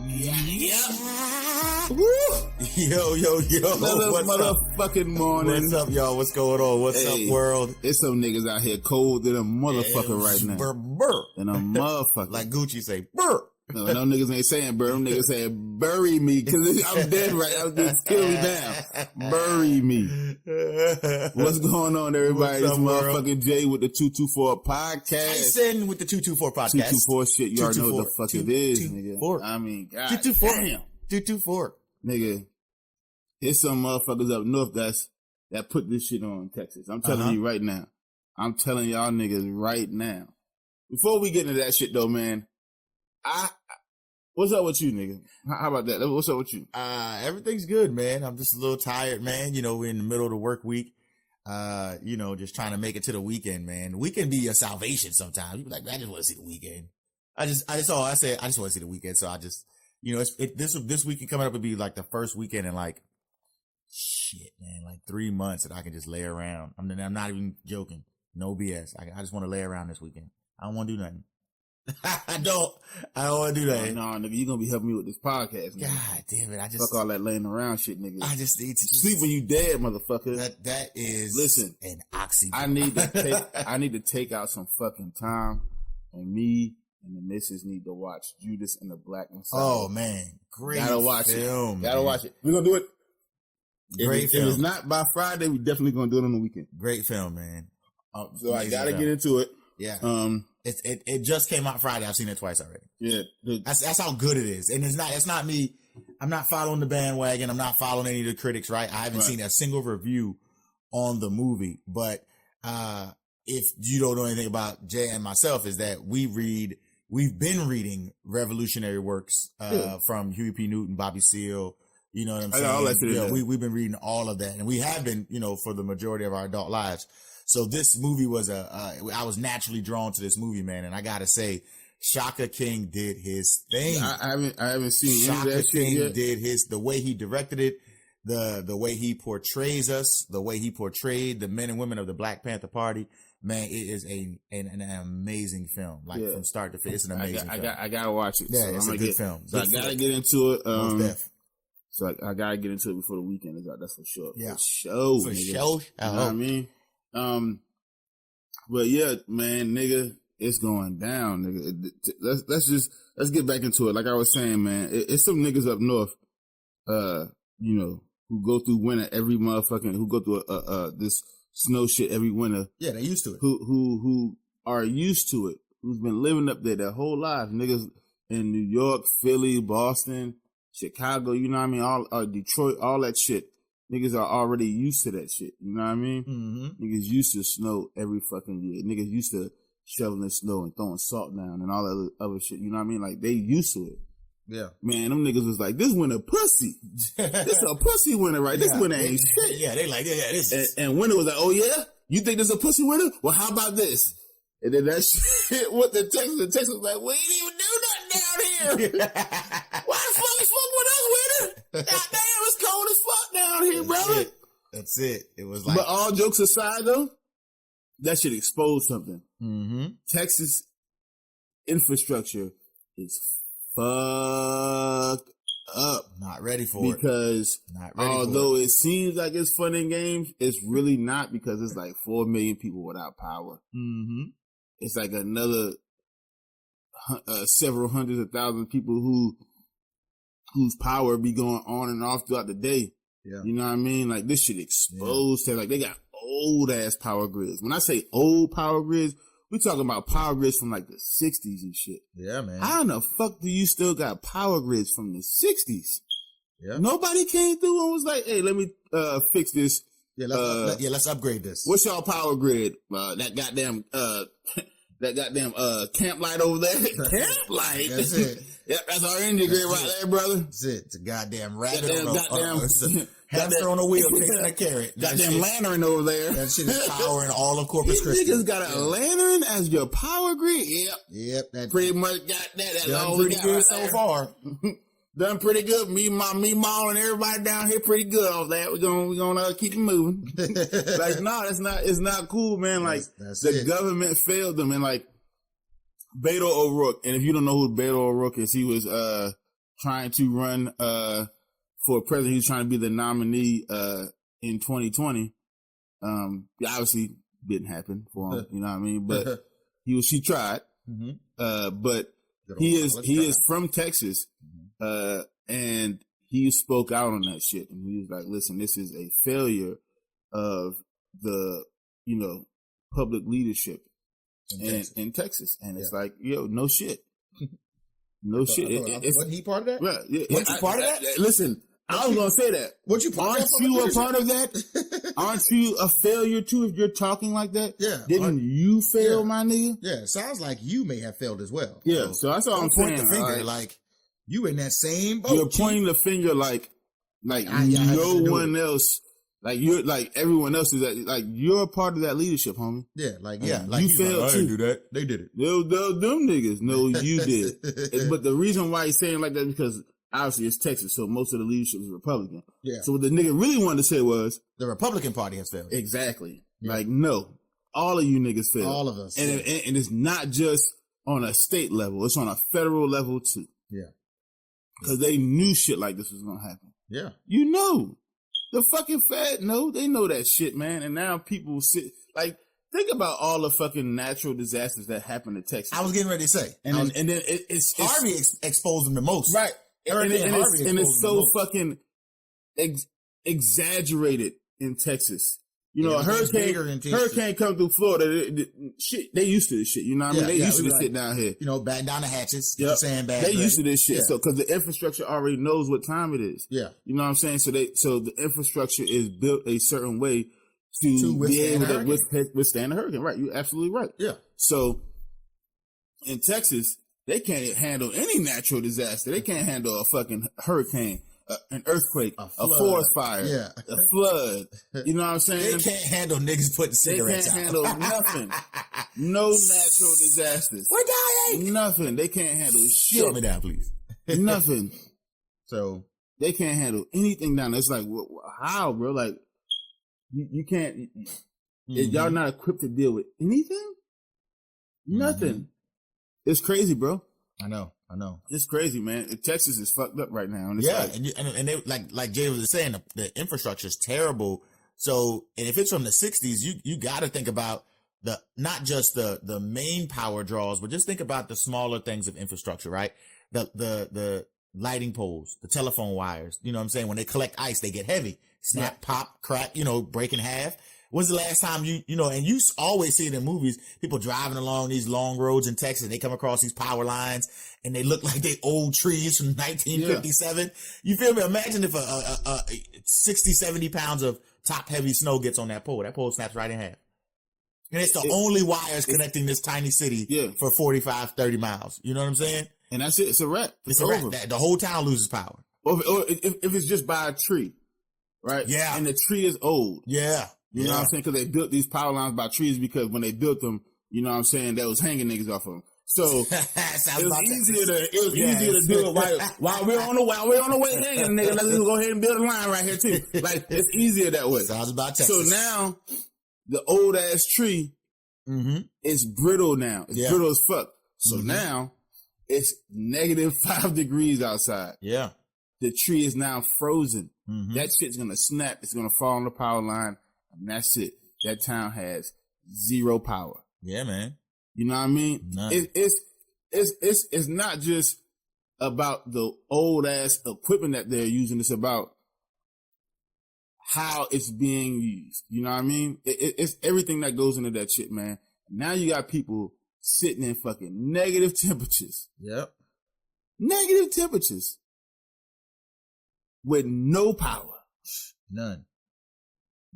Yeah. Woo. Yo. What's motherfucking morning. What's up, y'all? What's going on? What's up, world? It's some niggas out here cold than a motherfucker right now. Burr. And a motherfucker. Like Gucci say, burr. No, niggas ain't saying burr. Them niggas saying bury me because I'm dead right now. Just kill me down. Bury me. What's going on, everybody? It's motherfucking Jay with the 224 podcast. Tyson with the 224 podcast. 224 shit. You already know what the fuck it is, nigga. I mean, God 224. Damn. 224. Nigga, there's some motherfuckers up north that put this shit on in Texas. I'm telling you right now. I'm telling y'all niggas right now. Before we get into that shit though, man, what's up with you, nigga? How about that? What's up with you? Everything's good, man. I'm just a little tired, man. You know, we're in the middle of the work week. You know, just trying to make it to the weekend, man. The weekend be your salvation sometimes. You be like, man, I just want to see the weekend. I just want to see the weekend. So I just, you know, this weekend coming up would be like the first weekend in like, shit, man, like 3 months that I can just lay around. I'm not even joking. No BS. I just want to lay around this weekend. I don't want to do nothing. I don't want to do that. No, nigga, you gonna be helping me with this podcast, nigga. God damn it! Fuck all that laying around shit, nigga. I just need to sleep when you dead, motherfucker. That is listen an oxymoron. I need to take out some fucking time, and me and the missus need to watch Judas and the Black Messiah. Oh man, great! Gotta watch film, it. Gotta watch it. We're gonna do it. Great film. If it's not by Friday, we definitely gonna do it on the weekend. Great film, man. So I gotta get into it. Yeah. It just came out Friday. I've seen it twice already. Yeah. That's how good it is. And it's not me. I'm not following the bandwagon. I'm not following any of the critics, right? I haven't seen a single review on the movie. But if you don't know anything about Jay and myself, is that we've been reading revolutionary works from Huey P. Newton, Bobby Seale. You know what I'm saying? We've been reading all of that. And we have been, you know, for the majority of our adult lives. So this movie was I was naturally drawn to this movie, man. And I gotta say, Shaka King did his thing. I haven't seen Shaka any of that King shit yet. did the way he directed it, the way he portrays us, the way he portrayed the men and women of the Black Panther Party. Man, it is an amazing film. Like from start to finish, it's an amazing film. I gotta watch it. Yeah, so it's a good film. So I gotta get into it. So I gotta get into it before the weekend is out. That's for sure. Yeah. For sure. For nigga. sure. You know what I mean? But yeah, man, nigga, it's going down, nigga. Let's get back into it. Like I was saying, man, it's some niggas up north, you know, who go through winter every motherfucking, who go through this snow shit every winter. Yeah, they're used to it. Who are used to it, who's been living up there their whole lives. Niggas in New York, Philly, Boston, Chicago, you know what I mean? All Detroit, all that shit. Niggas are already used to that shit. You know what I mean? Mm-hmm. Niggas used to snow every fucking year. Niggas used to shoveling snow and throwing salt down and all that other shit. You know what I mean? Like, they used to it. Yeah. Man, them niggas was like, this winter pussy. This a pussy winter, right? This winter ain't shit. Yeah, they like, yeah, this is. And winter was like, oh yeah? You think this a pussy winter? Well, how about this? And then that shit went to Texas. And Texas was like, we ain't even do nothing down here. Why the fuck is fuck with us winter? Goddamn, it's cold as fuck down here, brother. That's it. It was like. But all jokes aside, though, that shit exposed something. Mm-hmm. Texas infrastructure is fucked up. Not ready for it. Because although it seems like it's fun and games, it's really not, because it's like 4 million people without power. Mm-hmm. It's like another several hundreds of thousands of people whose power be going on and off throughout the day. Yeah. You know what I mean? Like, this shit exposed to, like, they got old ass power grids. When I say old power grids, we talking about power grids from like the 60s and shit. Yeah, man. How in the fuck do you still got power grids from the 60s? Yeah. Nobody came through and was like, hey, let me fix this. Yeah, let's upgrade this. What's y'all power grid? That goddamn camp light over there. Camp light. That's it. Yep, that's our engine grid right there, brother. That's it. It's a goddamn rabbit goddamn hamster on a wheel chasing a carrot. Goddamn lantern over there. That shit is powering all of Corpus Christi. Christi. Niggas got a lantern as your power grid. Yep. That pretty much got that. That's done all pretty we got good right so there. far. Done pretty good. Me, Ma, and everybody down here pretty good off that. We're gonna keep it moving. Like, no, it's not cool, man. Like, that's the it. government failed them, and like, Beto O'Rourke. And if you don't know who Beto O'Rourke is, he was trying to run for president. He was trying to be the nominee in 2020. Obviously didn't happen for him, you know what I mean? But she tried. But he is from Texas. And he spoke out on that shit. And he was like, listen, this is a failure of the, public leadership in Texas. And it's like, yo, no shit. No shit. Wasn't he part of that? Right. Yeah, wasn't you part of that? Listen, I was going to say that. Weren't you part Aren't you a part of that? Aren't you a failure too if you're talking like that? Yeah. Didn't you fail, my nigga? Yeah. It sounds like you may have failed as well. Yeah. So that's all I'm saying. Point the finger like you in that same boat. You're pointing the finger like no one else. Like you're like everyone else is like you're a part of that leadership, homie. Yeah, like you failed like, I too. didn't do that. They did it. Them niggas. No, you did. But the reason why he's saying like that is because obviously it's Texas, so most of the leadership is Republican. Yeah. So what the nigga really wanted to say was the Republican Party has failed. Exactly. Yeah. Like no, all of you niggas failed. All of us. And it's not just on a state level; it's on a federal level too. Yeah. Because they knew shit like this was gonna happen. Yeah. You know. The fucking Fed they know that shit, man. And now people think about all the fucking natural disasters that happen to Texas. I was getting ready to say. And then it's Harvey exposed them the most. Right. And it's so fucking exaggerated in Texas. A hurricane come through Florida. Shit, they used to this shit. You know what I mean? They used to this shit down here. Batten down the hatches. Yep. Sandbags. They used to this shit. Yeah. So, cause the infrastructure already knows what time it is. Yeah. You know what I'm saying? So the infrastructure is built a certain way to be able to withstand a hurricane. Right. You're absolutely right. Yeah. So in Texas, they can't handle any natural disaster. They can't handle a fucking hurricane. An earthquake, a forest fire, a flood. You know what I'm saying? They can't handle niggas putting cigarettes out. They can't handle nothing. No natural disasters. We're dying. Nothing. They can't handle shit. Shut me down, please. Nothing. So they can't handle anything down there. It's like, how, bro? Like, you can't. Y'all not equipped to deal with anything. Nothing. It's crazy, bro. I know. It's crazy, man. Texas is fucked up right now. And it's and they, like Jay was saying, the infrastructure is terrible. So, and if it's from the 60s, you got to think about not just the main power draws, but just think about the smaller things of infrastructure, right? The lighting poles, the telephone wires. You know what I'm saying? When they collect ice, they get heavy. Snap, pop, crack. Break in half. When's the last time and you always see it in movies, people driving along these long roads in Texas, and they come across these power lines and they look like they old trees from 1957. Yeah. You feel me? Imagine if a 60, 70 pounds of top heavy snow gets on that pole snaps right in half. And it's the only wires connecting this tiny city for 45, 30 miles. You know what I'm saying? And that's it. It's a wrap. It's a wrap. The whole town loses power. Or if it's just by a tree, right? Yeah. And the tree is old. Yeah. You know what I'm saying? Because they built these power lines by trees because when they built them, you know what I'm saying, that was hanging niggas off of them. So it was easier to do it while we're on the way hanging, nigga. Let's go ahead and build a line right here too. Like it's easier that way. Sounds about Texas. So now the old ass tree is brittle now. It's brittle as fuck. So now it's -5 degrees outside. Yeah. The tree is now frozen. That shit's gonna snap. It's gonna fall on the power line. And that's it. That town has zero power. Yeah, man. You know what I mean? It's not just about the old ass equipment that they're using. It's about how it's being used. You know what I mean? It's everything that goes into that shit, man. Now you got people sitting in fucking negative temperatures. Yep. Negative temperatures with no power. None.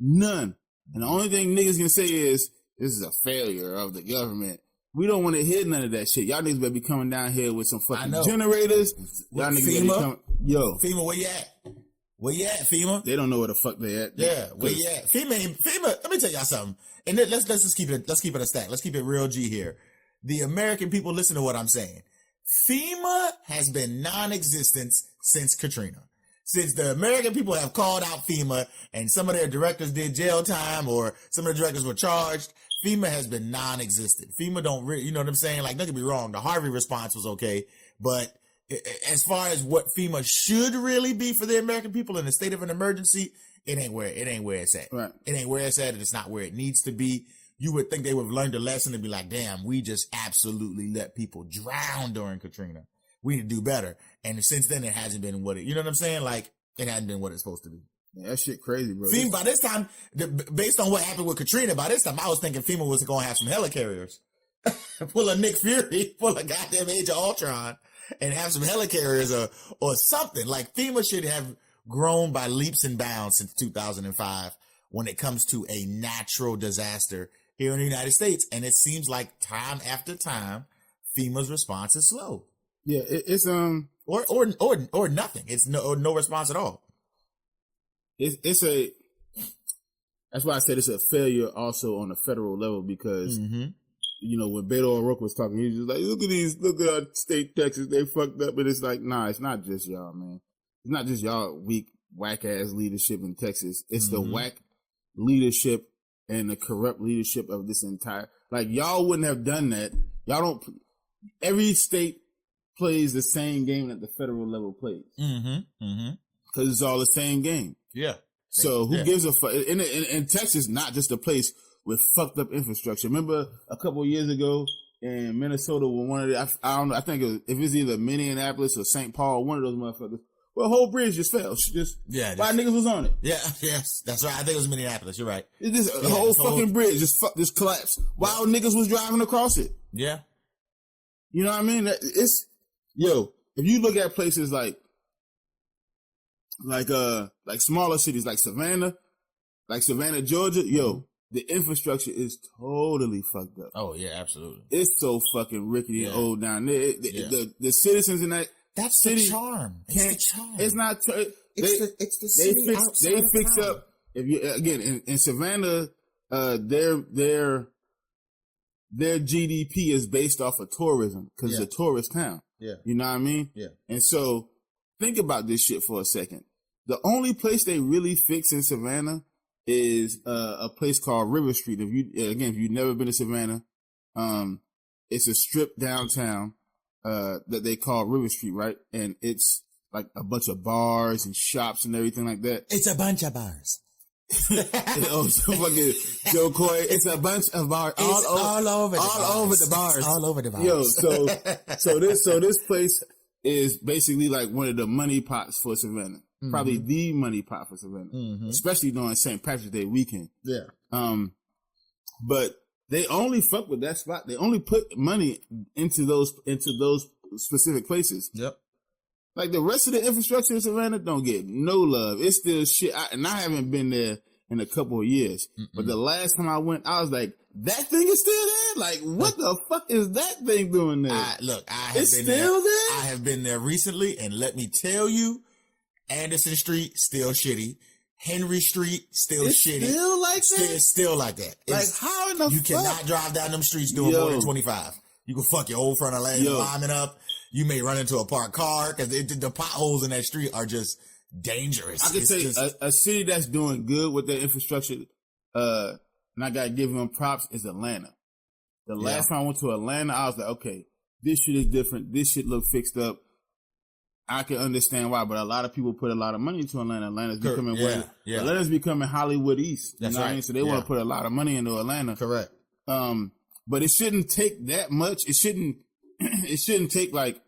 And the only thing niggas can say is, this is a failure of the government. We don't want to hear none of that shit. Y'all niggas better be coming down here with some fucking generators. Y'all niggas better be coming. Yo. FEMA, where you at? Where you at, FEMA? They don't know where the fuck they at. Yeah, where you at? FEMA, let me tell y'all something. And let's just keep it a stack. Let's keep it real G here. The American people, listen to what I'm saying. FEMA has been non-existent since Katrina. since the American people have called out FEMA and some of their directors did jail time or some of the directors were charged, FEMA has been non-existent. FEMA don't really, you know what I'm saying? Like, don't get me wrong, the Harvey response was okay, but as far as what FEMA should really be for the American people in a state of an emergency, it ain't where it's at. Right. It ain't where it's at, and it's not where it needs to be. You would think they would have learned a lesson and be like, damn, we just absolutely let people drown during Katrina. We need to do better. And since then, it hasn't been what it, you know what I'm saying? Like, it hasn't been what it's supposed to be. Yeah, that shit crazy, bro. FEMA, by this time, based on what happened with Katrina, by this time, I was thinking FEMA was going to have some helicarriers. Pull a Nick Fury, pull a goddamn Age of Ultron, and have some helicarriers or something. Like, FEMA should have grown by leaps and bounds since 2005 when it comes to a natural disaster here in the United States. And it seems like time after time, FEMA's response is slow. Yeah, it's or nothing. It's no response at all. It's a. That's why I said it's a failure also on the federal level because you know when Beto O'Rourke was talking, he was just like, look at our state Texas, they fucked up, but it's like, nah, it's not just y'all, man. It's not just y'all weak, whack ass leadership in Texas. It's the whack leadership and the corrupt leadership of this entire. Like y'all wouldn't have done that. Y'all don't. Every state plays the same game that the federal level plays. Because it's all the same game. Yeah. So who gives a fuck? In Texas, not just a place with fucked up infrastructure. Remember a couple of years ago in Minnesota, when one of the, I don't know, I think if it's either Minneapolis or St. Paul, one of those motherfuckers. Well, the whole bridge just fell. Five niggas was on it. Yeah, yes, that's right. I think it was Minneapolis. You're right. It just the whole fucking bridge just collapsed while niggas was driving across it. Yeah. You know what I mean? It's if you look at places like smaller cities like Savannah, Georgia, the infrastructure is totally fucked up. Oh yeah, absolutely. It's so fucking rickety and old down there. The citizens in that's city the charm. It's the charm. It's not. It's the city they fix up. If you again in Savannah, their GDP is based off of tourism because it's a tourist town. Yeah, you know what I mean. Yeah, and so think about this shit for a second. The only place they really fix in Savannah is a place called River Street. If you've never been to Savannah, it's a strip downtown that they call River Street, right? And it's like a bunch of bars and shops and everything like that. It's a bunch of bars. Oh, so fucking Joe Coy. It's a bunch of bars all over the bars. All over the bars. Yo, so this place is basically like one of the money pots for Savannah. Probably the money pot for Savannah, especially during St. Patrick's Day weekend. Yeah. But they only fuck with that spot. They only put money into those specific places. Yep. Like the rest of the infrastructure in Savannah don't get no love. It's still shit. I haven't been there in a couple of years. But the last time I went, I was like, that thing is still there? Like, what the fuck is that thing doing there? It's still there? I have been there recently, and let me tell you, Anderson Street, still shitty. Henry Street, still shitty. Still like that? Still like that. Like, how in the fuck? You cannot drive down them streets doing more than 25. You can fuck your whole front of lane climbing up. You may run into a parked car because the potholes in that street are just dangerous. I can tell you, a city that's doing good with their infrastructure, and I got to give them props, is Atlanta. The last time I went to Atlanta, I was like, okay, this shit is different. This shit look fixed up. I can understand why, but a lot of people put a lot of money into Atlanta. Atlanta's becoming Hollywood East. You know what I mean? So they want to put a lot of money into Atlanta. Correct. But it shouldn't take that much. It shouldn't take like,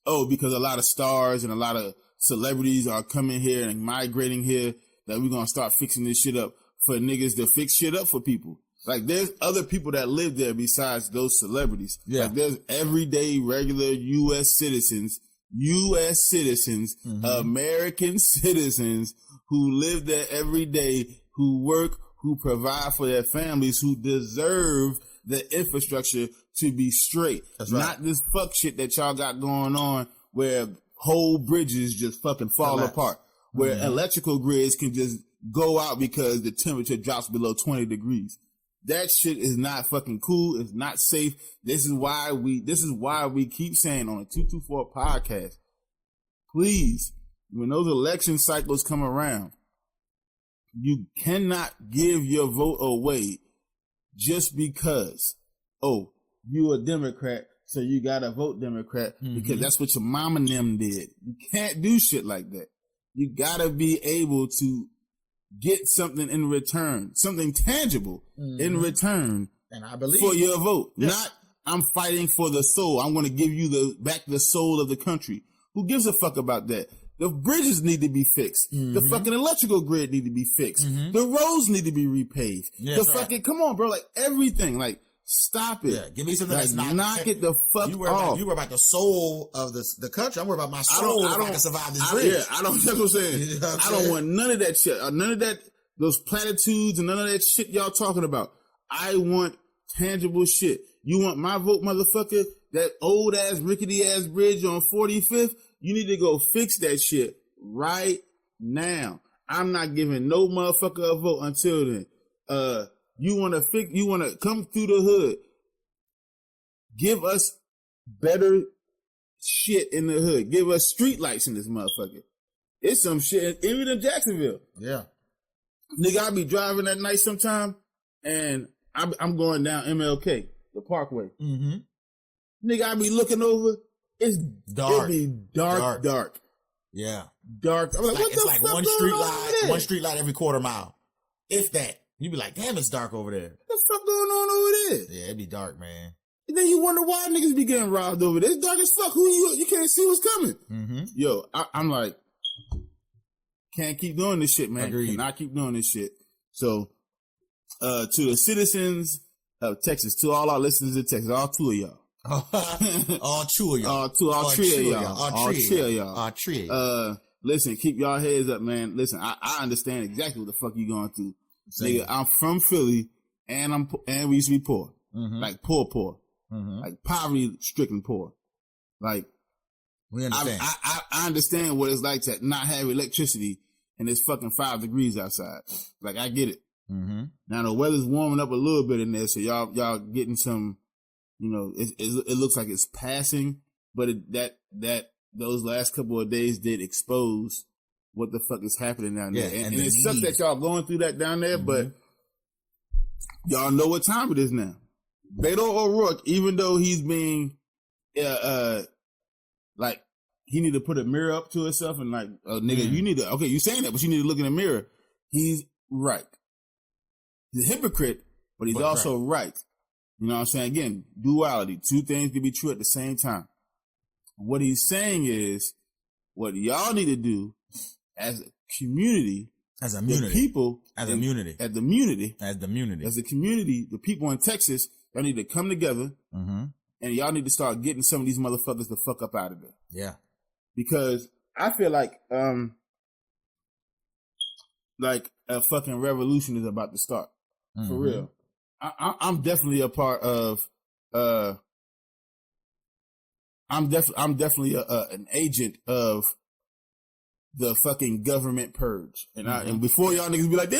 because a lot of stars and a lot of celebrities are coming here and migrating here that we're going to start fixing this shit up for niggas to fix shit up for people. Like there's other people that live there besides those celebrities. Yeah. Like there's everyday regular U.S. citizens, American citizens who live there every day, who work, who provide for their families, who deserve the infrastructure to be straight. That's right. Not this fuck shit that y'all got going on where whole bridges just fucking fall apart, where electrical grids can just go out because the temperature drops below 20 degrees. That shit is not fucking cool. It's not safe. This is why we keep saying on the 224 podcast, please when those election cycles come around, you cannot give your vote away just because, oh, you a Democrat, so you gotta vote Democrat because that's what your mama and them did. You can't do shit like that. You gotta be able to get something in return, something tangible in return, and I believe for your vote. Yeah. Not I'm fighting for the soul. I'm going to give you back the soul of the country. Who gives a fuck about that? The bridges need to be fixed. The fucking electrical grid need to be fixed. The roads need to be repaved. Yeah, come on, bro, like everything, like stop it. Yeah, give me something like, that's not knock it the fuck off. You worry about the soul of the country. I'm worried about my soul. I can survive this bridge. Yeah, I don't. That's what I'm saying. You know what I don't want none of that shit. None of that. Those platitudes and none of that shit y'all talking about. I want tangible shit. You want my vote, motherfucker? That old ass, rickety ass bridge on 45th? You need to go fix that shit right now. I'm not giving no motherfucker a vote until then. You want to come through the hood. Give us better shit in the hood. Give us street lights in this motherfucker. It's some shit, even in Jacksonville. Yeah. Nigga, I be driving at night sometime and I'm going down MLK, the Parkway. Nigga, I be looking over. It's dark. It be dark. Yeah. Dark. I'm like, it's like one street light every quarter mile. If that. You be like, damn, it's dark over there. What the fuck going on over there? Yeah, it be dark, man. And then you wonder why niggas be getting robbed over there. It's dark as fuck. Who you can't see what's coming. Yo, I'm like, can't keep doing this shit, man. Agreed. Cannot keep doing this shit. So, to the citizens of Texas, to all our listeners in Texas, all two of y'all. all two of y'all. All three of y'all. All three of y'all. Listen, keep y'all heads up, man. Listen, I understand exactly what the fuck you going through. Nigga, I'm from Philly and we used to be poor. Like poor. Like poverty stricken poor. Like, we understand. I understand what it's like to not have electricity and it's fucking 5 degrees outside. Like, I get it. Now the weather's warming up a little bit in there, so y'all getting some, you know, it looks like it's passing, but those last couple of days did expose what the fuck is happening down there. And it sucks that y'all going through that down there, but y'all know what time it is now. Beto O'Rourke, even though he's being, like, he need to put a mirror up to himself and like, nigga, you need to, okay, you saying that, but you need to look in the mirror. He's right. He's a hypocrite, but he's also right. You know what I'm saying? Again, duality. Two things can be true at the same time. What he's saying is, what y'all need to do as a community, as a community, the people in Texas, y'all need to come together and y'all need to start getting some of these motherfuckers the fuck up out of there. Yeah. Because I feel like a fucking revolution is about to start. For real. I'm definitely a part of, I'm definitely an agent of the fucking government purge. And before y'all niggas be like,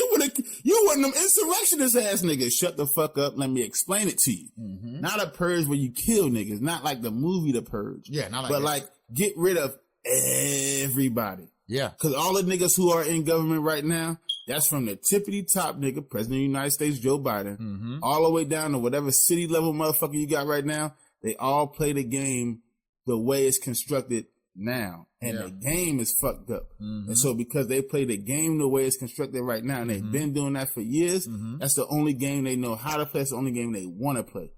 you one of them insurrectionist ass niggas. Shut the fuck up. Let me explain it to you. Not a purge where you kill niggas. Not like the movie The Purge. Yeah, not like but that. like get rid of everybody. Yeah. Cause all the niggas who are in government right now, that's from the tippity top nigga, President of the United States, Joe Biden, all the way down to whatever city level motherfucker you got right now. They all play the game the way it's constructed now. And the game is fucked up. And so because they play the game the way it's constructed right now, and they've been doing that for years, that's the only game they know how to play. It's the only game they want to play.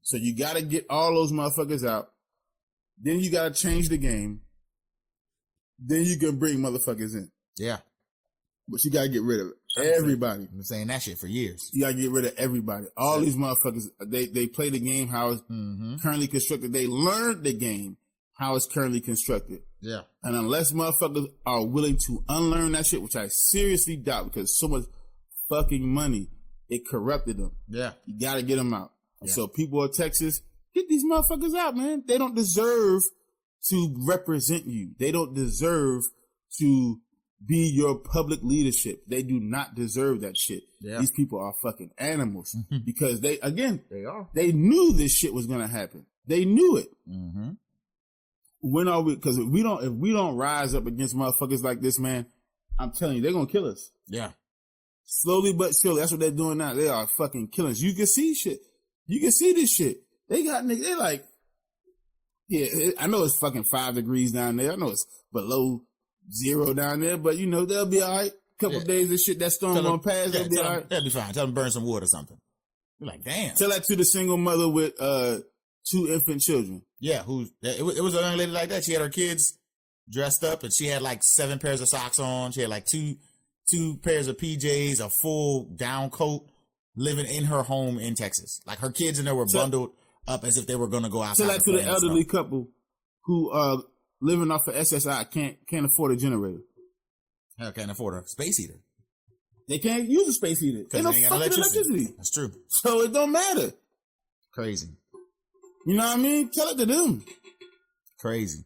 So you got to get all those motherfuckers out. Then you got to change the game. Then you can bring motherfuckers in. Yeah. But you got to get rid of everybody. I've been saying that shit for years. You got to get rid of everybody. All these motherfuckers, they play the game how it's currently constructed. They learned the game how it's currently constructed. Yeah. And unless motherfuckers are willing to unlearn that shit, which I seriously doubt because so much fucking money, it corrupted them. Yeah. You got to get them out. And so people of Texas, get these motherfuckers out, man. They don't deserve to represent you. They don't deserve to be your public leadership. They do not deserve that shit. Yeah. These people are fucking animals because they knew this shit was going to happen. They knew it. when are we? Because if we don't rise up against motherfuckers like this, man, I'm telling you, they're gonna kill us. Yeah. Slowly but surely, that's what they're doing now. They are fucking killing us. You can see shit. You can see this shit. They got niggas. They like, yeah. I know it's fucking 5 degrees down there. I know it's below 0 down there, but you know they'll be all right. Couple days of shit that storm gonna pass. They'll be all right. They'll be fine. Tell them burn some wood or something. You're like, damn. Tell that to the single mother with 2 infant children. Yeah, it was a young lady like that. She had her kids dressed up, and she had like 7 pairs of socks on. She had like two pairs of PJs, a full down coat, living in her home in Texas. Like her kids in there were bundled up as if they were going to go outside. Tell that to the elderly couple who living off of SSI can't afford a generator. Hell, can't afford a space heater. They can't use a space heater. They don't fucking electricity. That's true. So it don't matter. Crazy. You know what I mean? Tell it to them. Crazy.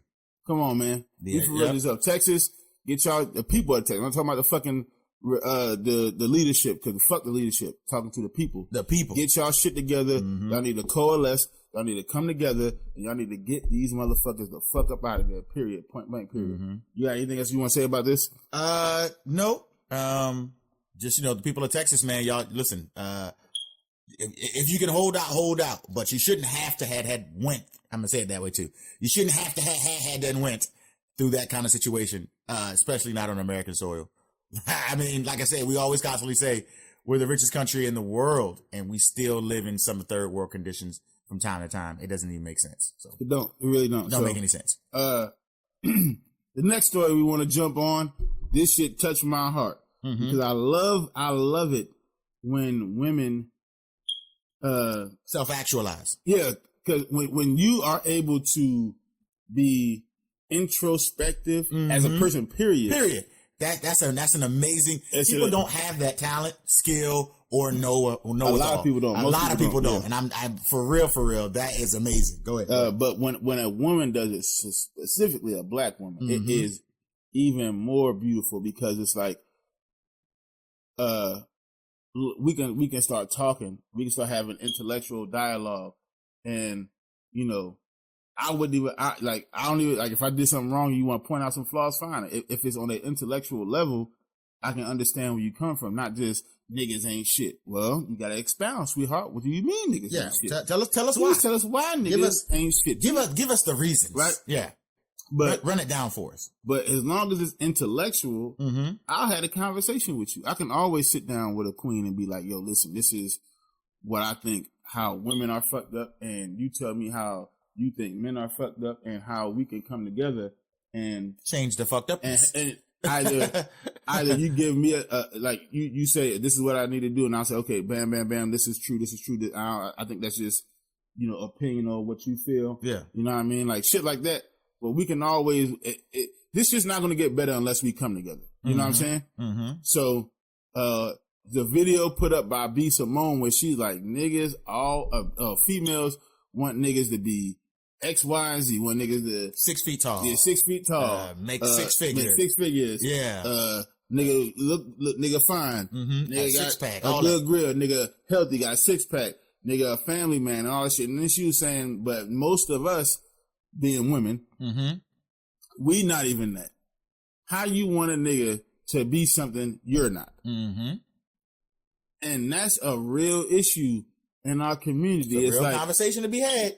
Come on, man. Yeah, we for this up. Texas, get y'all the people at Texas. I'm talking about the fucking the leadership, because fuck the leadership. Talking to the people. The people. Get y'all shit together. Mm-hmm. Y'all need to coalesce. Y'all need to come together, and y'all need to get these motherfuckers the fuck up out of there. Period. Point blank. Period. Mm-hmm. You got anything else you want to say about this? No. Just, the people of Texas, man, y'all listen. If you can hold out, but you shouldn't have to had went. I'm gonna say it that way too. You shouldn't have to had and went through that kind of situation, especially not on American soil. I mean, like I said, we always constantly say we're the richest country in the world, and we still live in some third world conditions from time to time. It doesn't even make sense. So it don't. It really don't. Don't make any sense. The next story we want to jump on. This shit touched my heart because I love it when women self-actualize. Yeah, because when you are able to be introspective as a person, period. That's an amazing. People don't have that talent, skill, or know. A lot of people don't. A lot of people don't. Yeah. And I'm for real. That is amazing. Go ahead. But when a woman does it, specifically a black woman, it is even more beautiful because it's like, we can start talking. We can start having intellectual dialogue, and I don't even like if I did something wrong, you want to point out some flaws, fine. If it's on an intellectual level, I can understand where you come from, not just niggas ain't shit. Well, you gotta expound, sweetheart. What do you mean niggas ain't shit? Tell us why. Tell us why niggas ain't shit. Give us the reasons. Right? Yeah. But run it down for us. But as long as it's intellectual, I'll have a conversation with you. I can always sit down with a queen and be like, yo, listen, this is what I think, how women are fucked up, and you tell me how you think men are fucked up, and how we can come together and change the fucked up. And either you give me you say, this is what I need to do, and I'll say, okay, bam, bam, bam, this is true. I think that's just, opinion or what you feel. Yeah. You know what I mean? Like shit like that. But we can always, this is not going to get better unless we come together. You know what I'm saying? Mm-hmm. So, the video put up by B. Simone where she's like, niggas, all females want niggas to be X, Y, and Z. Want niggas to 6 feet tall. Yeah, 6 feet tall. Make 6 figures. Make 6 figures. Yeah. Nigga look, nigga fine. Mm-hmm. Nigga got 6-pack. A good grill. Nigga healthy, got a 6-pack. Nigga a family man and all that shit. And then she was saying, but most of us, being women, we not even that. How you want a nigga to be something you're not? And that's a real issue in our community. It's a real conversation to be had.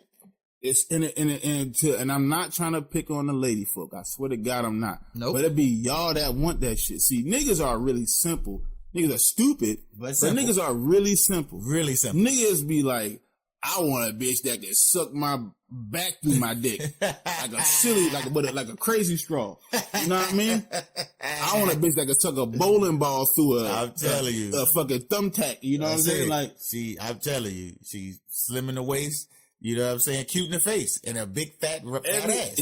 It's and I'm not trying to pick on the lady folk. I swear to God, I'm not. Nope. But it be y'all that want that shit. See, niggas are really simple. Niggas are stupid, but niggas are really simple. Really simple. Niggas be like, I want a bitch that can suck my back through my dick like a silly, like a crazy straw. You know what I mean? I want a bitch that can suck a bowling ball through I'm telling you, a fucking thumbtack. You know what I'm saying? Like, I'm telling you, she's slim in the waist. You know what I'm saying? Cute in the face and a big fat ass.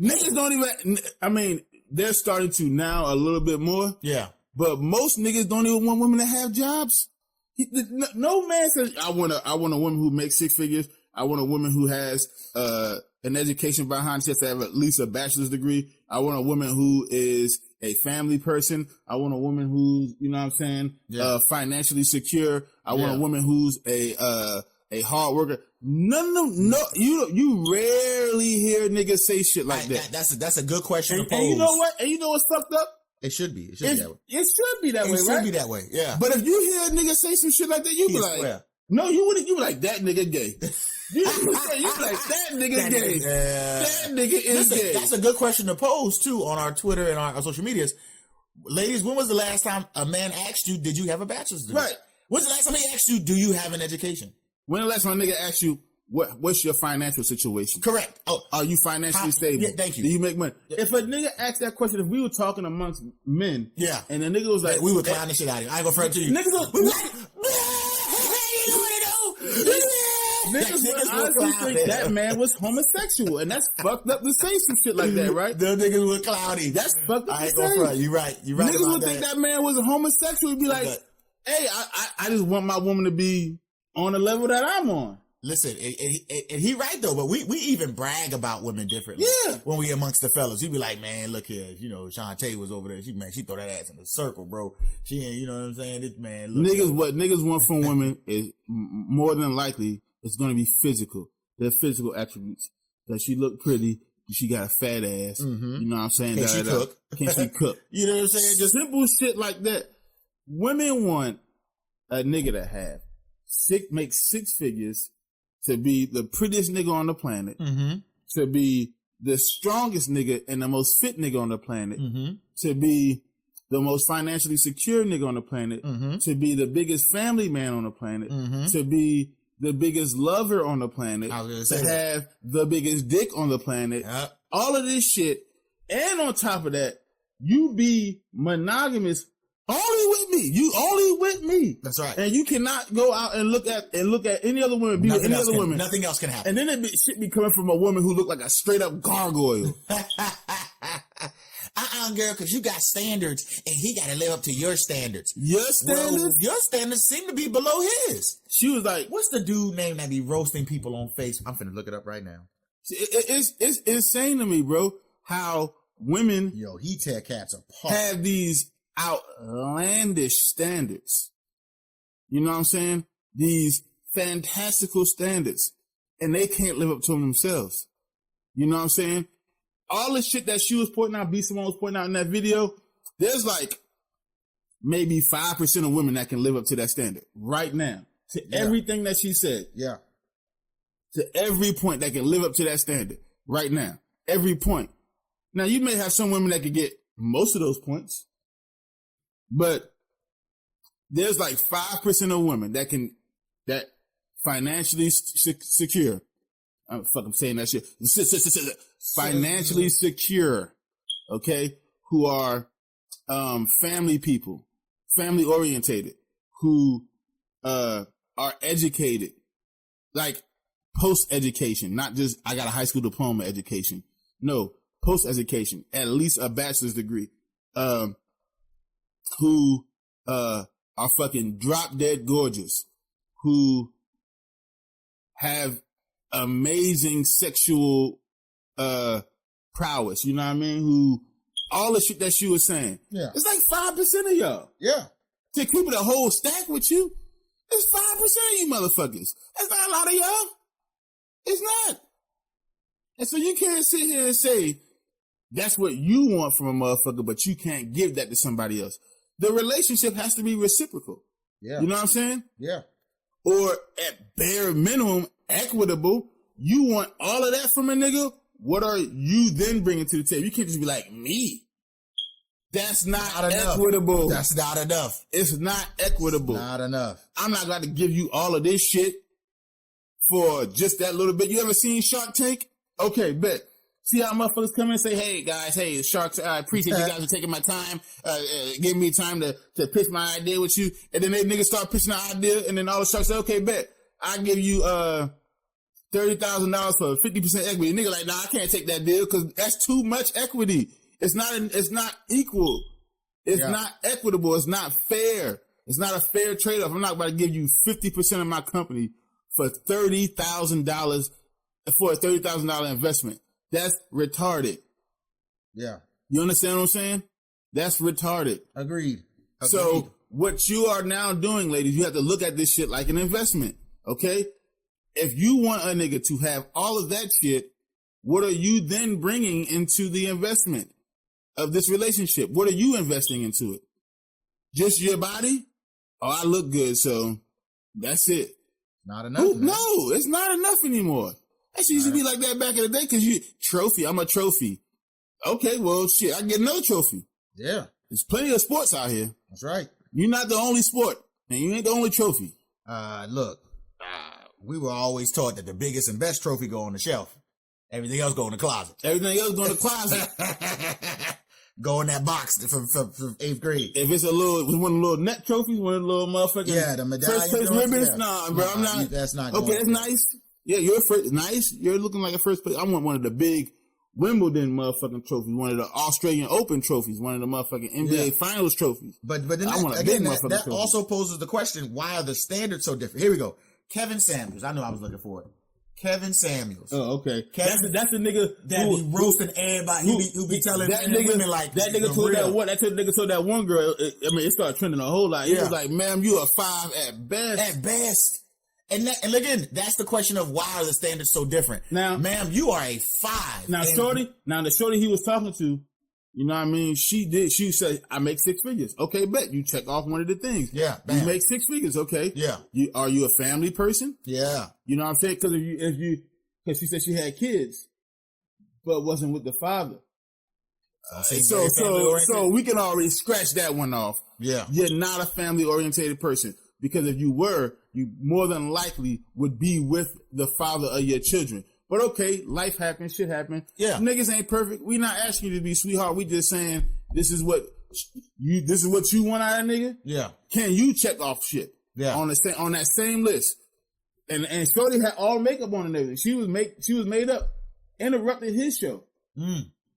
Niggas don't even. I mean, they're starting to now a little bit more. Yeah, but most niggas don't even want women to have jobs. No man says I want a woman who makes 6 figures. I want a woman who has an education behind. She has to have at least a bachelor's degree. I want a woman who is a family person. I want a woman who's, you know what I'm saying, financially secure. I want a woman who's a a hard worker. You rarely hear niggas say shit like that. That's a good question to pose. And you know what? And you know what's fucked up? It should be. It should be that way. It should be that way, right? It should be that way, yeah. But if you hear a nigga say some shit like that, you be like, no, you wouldn't. You be like, that nigga gay. You be like, that nigga gay. That nigga is gay. That's a good question to pose, too, on our Twitter and our social medias. Ladies, when was the last time a man asked you, did you have a bachelor's degree? Right. When's the last time he asked you, do you have an education? When the last time a nigga asked you, what's your financial situation? Correct. Oh, are you financially stable? Yeah, thank you. Do you make money? Yeah. If a nigga asked that question, if we were talking amongst men, and the nigga was like, we would clown the shit out of you. I ain't gonna front to you. Niggas would honestly think that man was homosexual, and that's fucked up to say some shit like that, right? Them niggas were clowny. That's fucked up. I ain't gonna front. You right. Niggas would think that man was a homosexual. He'd be like, hey, I just want my woman to be on the level that I'm on. Listen, and he right though, but we even brag about women differently. Yeah. When we amongst the fellas, you be like, man, look here, you know, Shantae was over there. She throw that ass in a circle, bro. She ain't, you know what I'm saying? This man, look niggas, what niggas want from women is more than likely it's going to be physical. Their physical attributes. That she look pretty. She got a fat ass. Mm-hmm. You know what I'm saying? Can she cook? Can she cook? You know what I'm saying? Just simple shit like that. Women want a nigga to make six figures, to be the prettiest nigga on the planet, to be the strongest nigga and the most fit nigga on the planet, to be the most financially secure nigga on the planet, to be the biggest family man on the planet, to be the biggest lover on the planet, to have the biggest dick on the planet. Yep. All of this shit. And on top of that, you be monogamous only with me. You only with me. That's right. And you cannot go out and look at any other woman, be with any other woman. Nothing else can happen. And then shit be coming from a woman who look like a straight up gargoyle. Girl, because you got standards and he got to live up to your standards. Your standards? Well, your standards seem to be below his. She was like, what's the dude name that be roasting people on Facebook? I'm finna look it up right now. It's insane to me, bro, how women he tear cats apart. Have these outlandish standards. You know what I'm saying? These fantastical standards. And they can't live up to them themselves. You know what I'm saying? All the shit that she was pointing out, Simone was pointing out in that video, there's like maybe 5% of women that can live up to that standard right now. To everything that she said. Yeah. To every point that can live up to that standard right now. Every point. Now, you may have some women that could get most of those points, but there's like 5% of women that financially secure. I'm saying that shit. Financially secure, okay, who are family people, family orientated, who are educated, like post-education, not just I got a high school diploma education. No, post-education, at least a bachelor's degree, who are fucking drop dead gorgeous, who have amazing sexual prowess, you know what I mean? Who all the shit that she was saying. Yeah. It's like 5% of y'all. Yeah. To keep it a whole stack with you, it's 5% of you motherfuckers. That's not a lot of y'all. It's not. And so you can't sit here and say that's what you want from a motherfucker, but you can't give that to somebody else. The relationship has to be reciprocal. Yeah. You know what I'm saying? Yeah. Or at bare minimum, equitable. You want all of that from a nigga. What are you then bringing to the table? You can't just be like, me. That's not equitable. That's not enough. It's not equitable. Not enough. I'm not going to give you all of this shit for just that little bit. You ever seen Shark Tank? Okay, bet. See how motherfuckers come in and say, hey, guys, hey, Sharks, I appreciate you guys for taking my time, giving me time to pitch my idea with you. And then they niggas start pitching the idea, and then all the Sharks say, okay, bet. I give you $30,000 for 50% equity. Nigga like, nah, I can't take that deal because that's too much equity. It's not equal. It's not equitable. It's not fair. It's not a fair trade-off. I'm not about to give you 50% of my company for $30,000 for a $30,000 investment. That's retarded. Yeah. You understand what I'm saying? That's retarded. Agreed. So what you are now doing, ladies, you have to look at this shit like an investment. Okay? if you want a nigga to have all of that shit, what are you then bringing into the investment of this relationship? What are you investing into it? Just your body? Oh, I look good, so that's it. Not enough. No, it's not enough anymore. That shit used to be like that back in the day because I'm a trophy. Okay, well, shit, I can get another trophy. Yeah. There's plenty of sports out here. That's right. You're not the only sport, and you ain't the only trophy. Look, we were always taught that the biggest and best trophy go on the shelf. Everything else go in the closet. Everything else go in the closet. Go in that box from 8th grade. If it's one of the little net trophies, one of the little motherfucking the medallion first place ribbons, yeah. nah, bro, I'm not. That's not okay. That's nice. Yeah, you're first. Nice. You're looking like a first place. I want one of the big Wimbledon motherfucking trophies, one of the Australian Open trophies, one of the motherfucking NBA Finals trophies. But then that also poses the question: why are the standards so different? Here we go. Kevin Samuels. I know I was looking for it. Kevin Samuels. Oh, okay. That's the nigga that be roasting everybody. Who be telling that nigga, women like that nigga told that one. That nigga told that one girl. It started trending a whole lot. He was like, "Ma'am, you a 5 at best." At best. And again, that's the question of why are the standards so different? Now, ma'am, you are a 5. Now, the shorty he was talking to, you know what I mean? She said, I make 6 figures. Okay, bet. You check off one of the things. Yeah. Bam. You make 6 figures. Okay. Yeah. Are you a family person? Yeah. You know what I'm saying? Because she said she had kids, but wasn't with the father. So we can already scratch that one off. Yeah. You're not a family orientated person. Because if you were, you more than likely would be with the father of your children. But okay, life happens, shit happens. Yeah. Niggas ain't perfect. We not asking you to be sweetheart. We just saying this is what you want out of a nigga. Yeah. Can you check off shit? Yeah. On that same list. And Shorty had all makeup on and everything. She was made up, interrupted his show.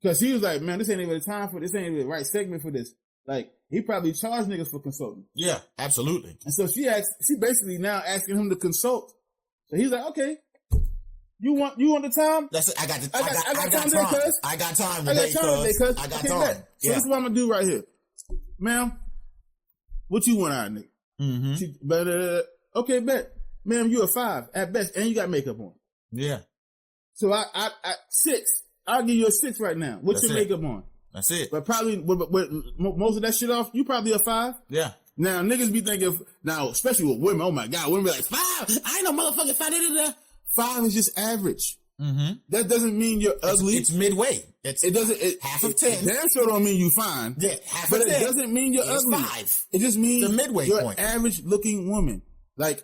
Because he was like, man, this ain't even the time for this, ain't even the right segment for this. Like, he probably charged niggas for consulting. Yeah, absolutely. And so she basically now asking him to consult. So he's like, okay, you want the time? That's it. I got time. I got time today, cuz. I got okay, time. Bet. So this is what I'm gonna do right here. Ma'am, what you want out of nigga? Mm-hmm. Okay, bet. Ma'am, you a 5 at best, and you got makeup on. Yeah. So I 6. I'll give you a 6 right now. What's your makeup on? That's it. But probably with most of that shit off, you probably a 5. Yeah. Now niggas be thinking especially with women. Oh my god, women be like 5. I ain't no motherfucking 5. 5 is just average. Mm-hmm. That doesn't mean you're ugly. It's midway. It doesn't. Half of 10. Damn sure don't mean you fine. Yeah, half but of 10. It doesn't mean you're ugly. 5. It just means the midway you're point. An average looking woman, like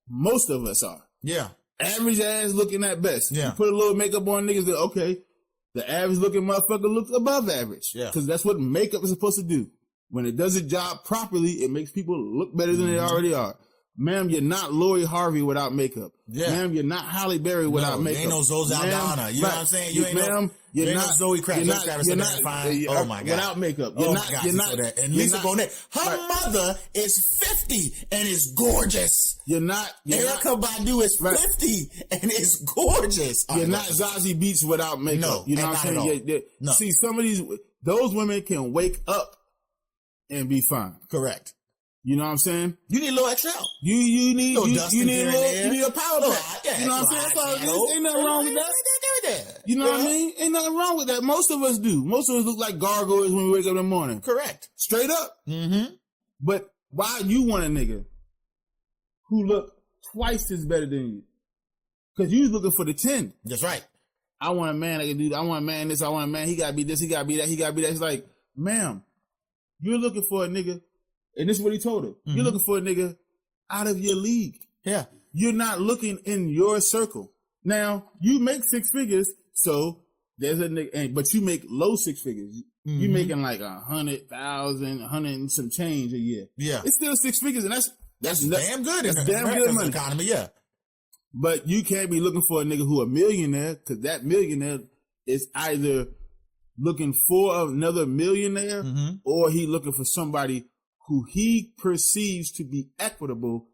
most of us are. Yeah. Average ass looking at best. Yeah. You put a little makeup on niggas. That okay. The average looking motherfucker looks above average. Yeah. Because that's what makeup is supposed to do. When it does its job properly, it makes people look better than they already are. Ma'am, you're not Lori Harvey without makeup. Yeah. Ma'am, you're not Halle Berry without makeup. You ain't no Zoe Saldana. You know what I'm saying? You ain't you're not Zoe Kravitz. You're not fine. Oh my God. Without makeup. You're not. And Lisa Bonet. Her mother is 50 and is gorgeous. Erykah Badu is 50 and is gorgeous. You're not Zazie Beetz without makeup. No, you know what I'm saying? No. See, some of those women can wake up and be fine. Correct. You know what I'm saying? You need a little extra help. You need a power pack. Yeah, you know what I'm saying? Ain't nothing wrong with that. You know what I mean? Ain't nothing wrong with that. Most of us do. Most of us look like gargoyles when we wake up in the morning. Correct. Straight up. Mm-hmm. But why you want a nigga who look twice as better than you? Because you looking for the 10. That's right. I want a man that can do that. I want a man this. I want a man. He got to be this. He got to be that. He got to be that. It's like, ma'am, you're looking for a nigga. And this is what he told her. Mm-hmm. You're looking for a nigga out of your league. Yeah. You're not looking in your circle. Now, you make 6 figures, so there's a nigga, but you make low 6 figures. Mm-hmm. You're making like 100,000, 100 and some change a year. Yeah. It's still 6 figures, and that's damn good. That's damn good money. Economy, yeah. But you can't be looking for a nigga who a millionaire, because that millionaire is either looking for another millionaire, or he looking for somebody who he perceives to be equitable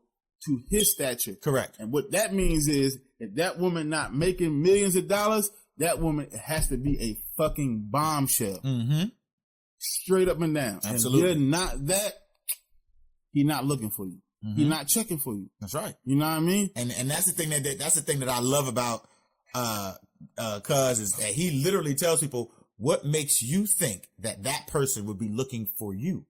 to his stature. Correct. And what that means is, if that woman not making millions of dollars, that woman has to be a fucking bombshell. Straight up and down. Absolutely. And you're not that, he not looking for you. He's not checking for you. That's right. You know what I mean? And that's the thing that I love about Cuz is that he literally tells people what makes you think that person would be looking for you.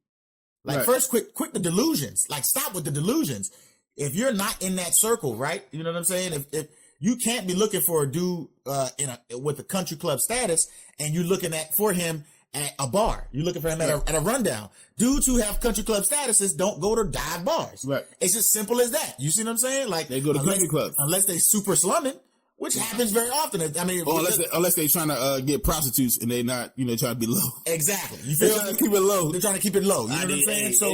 Like, first, quit the delusions. Like, stop with the delusions. If you're not in that circle, right? You know what I'm saying? If you can't be looking for a dude with a country club status, and you're looking for him at a bar. You're looking for him at a rundown. Dudes who have country club statuses don't go to dive bars. Right. It's just simple as that. You see what I'm saying? Like, they go to country clubs unless they super slumming, which happens very often. I mean, unless they trying to get prostitutes and they not, trying to be low. Exactly. You feel they're trying to keep it low. They're trying to keep it low. You know what I'm saying? So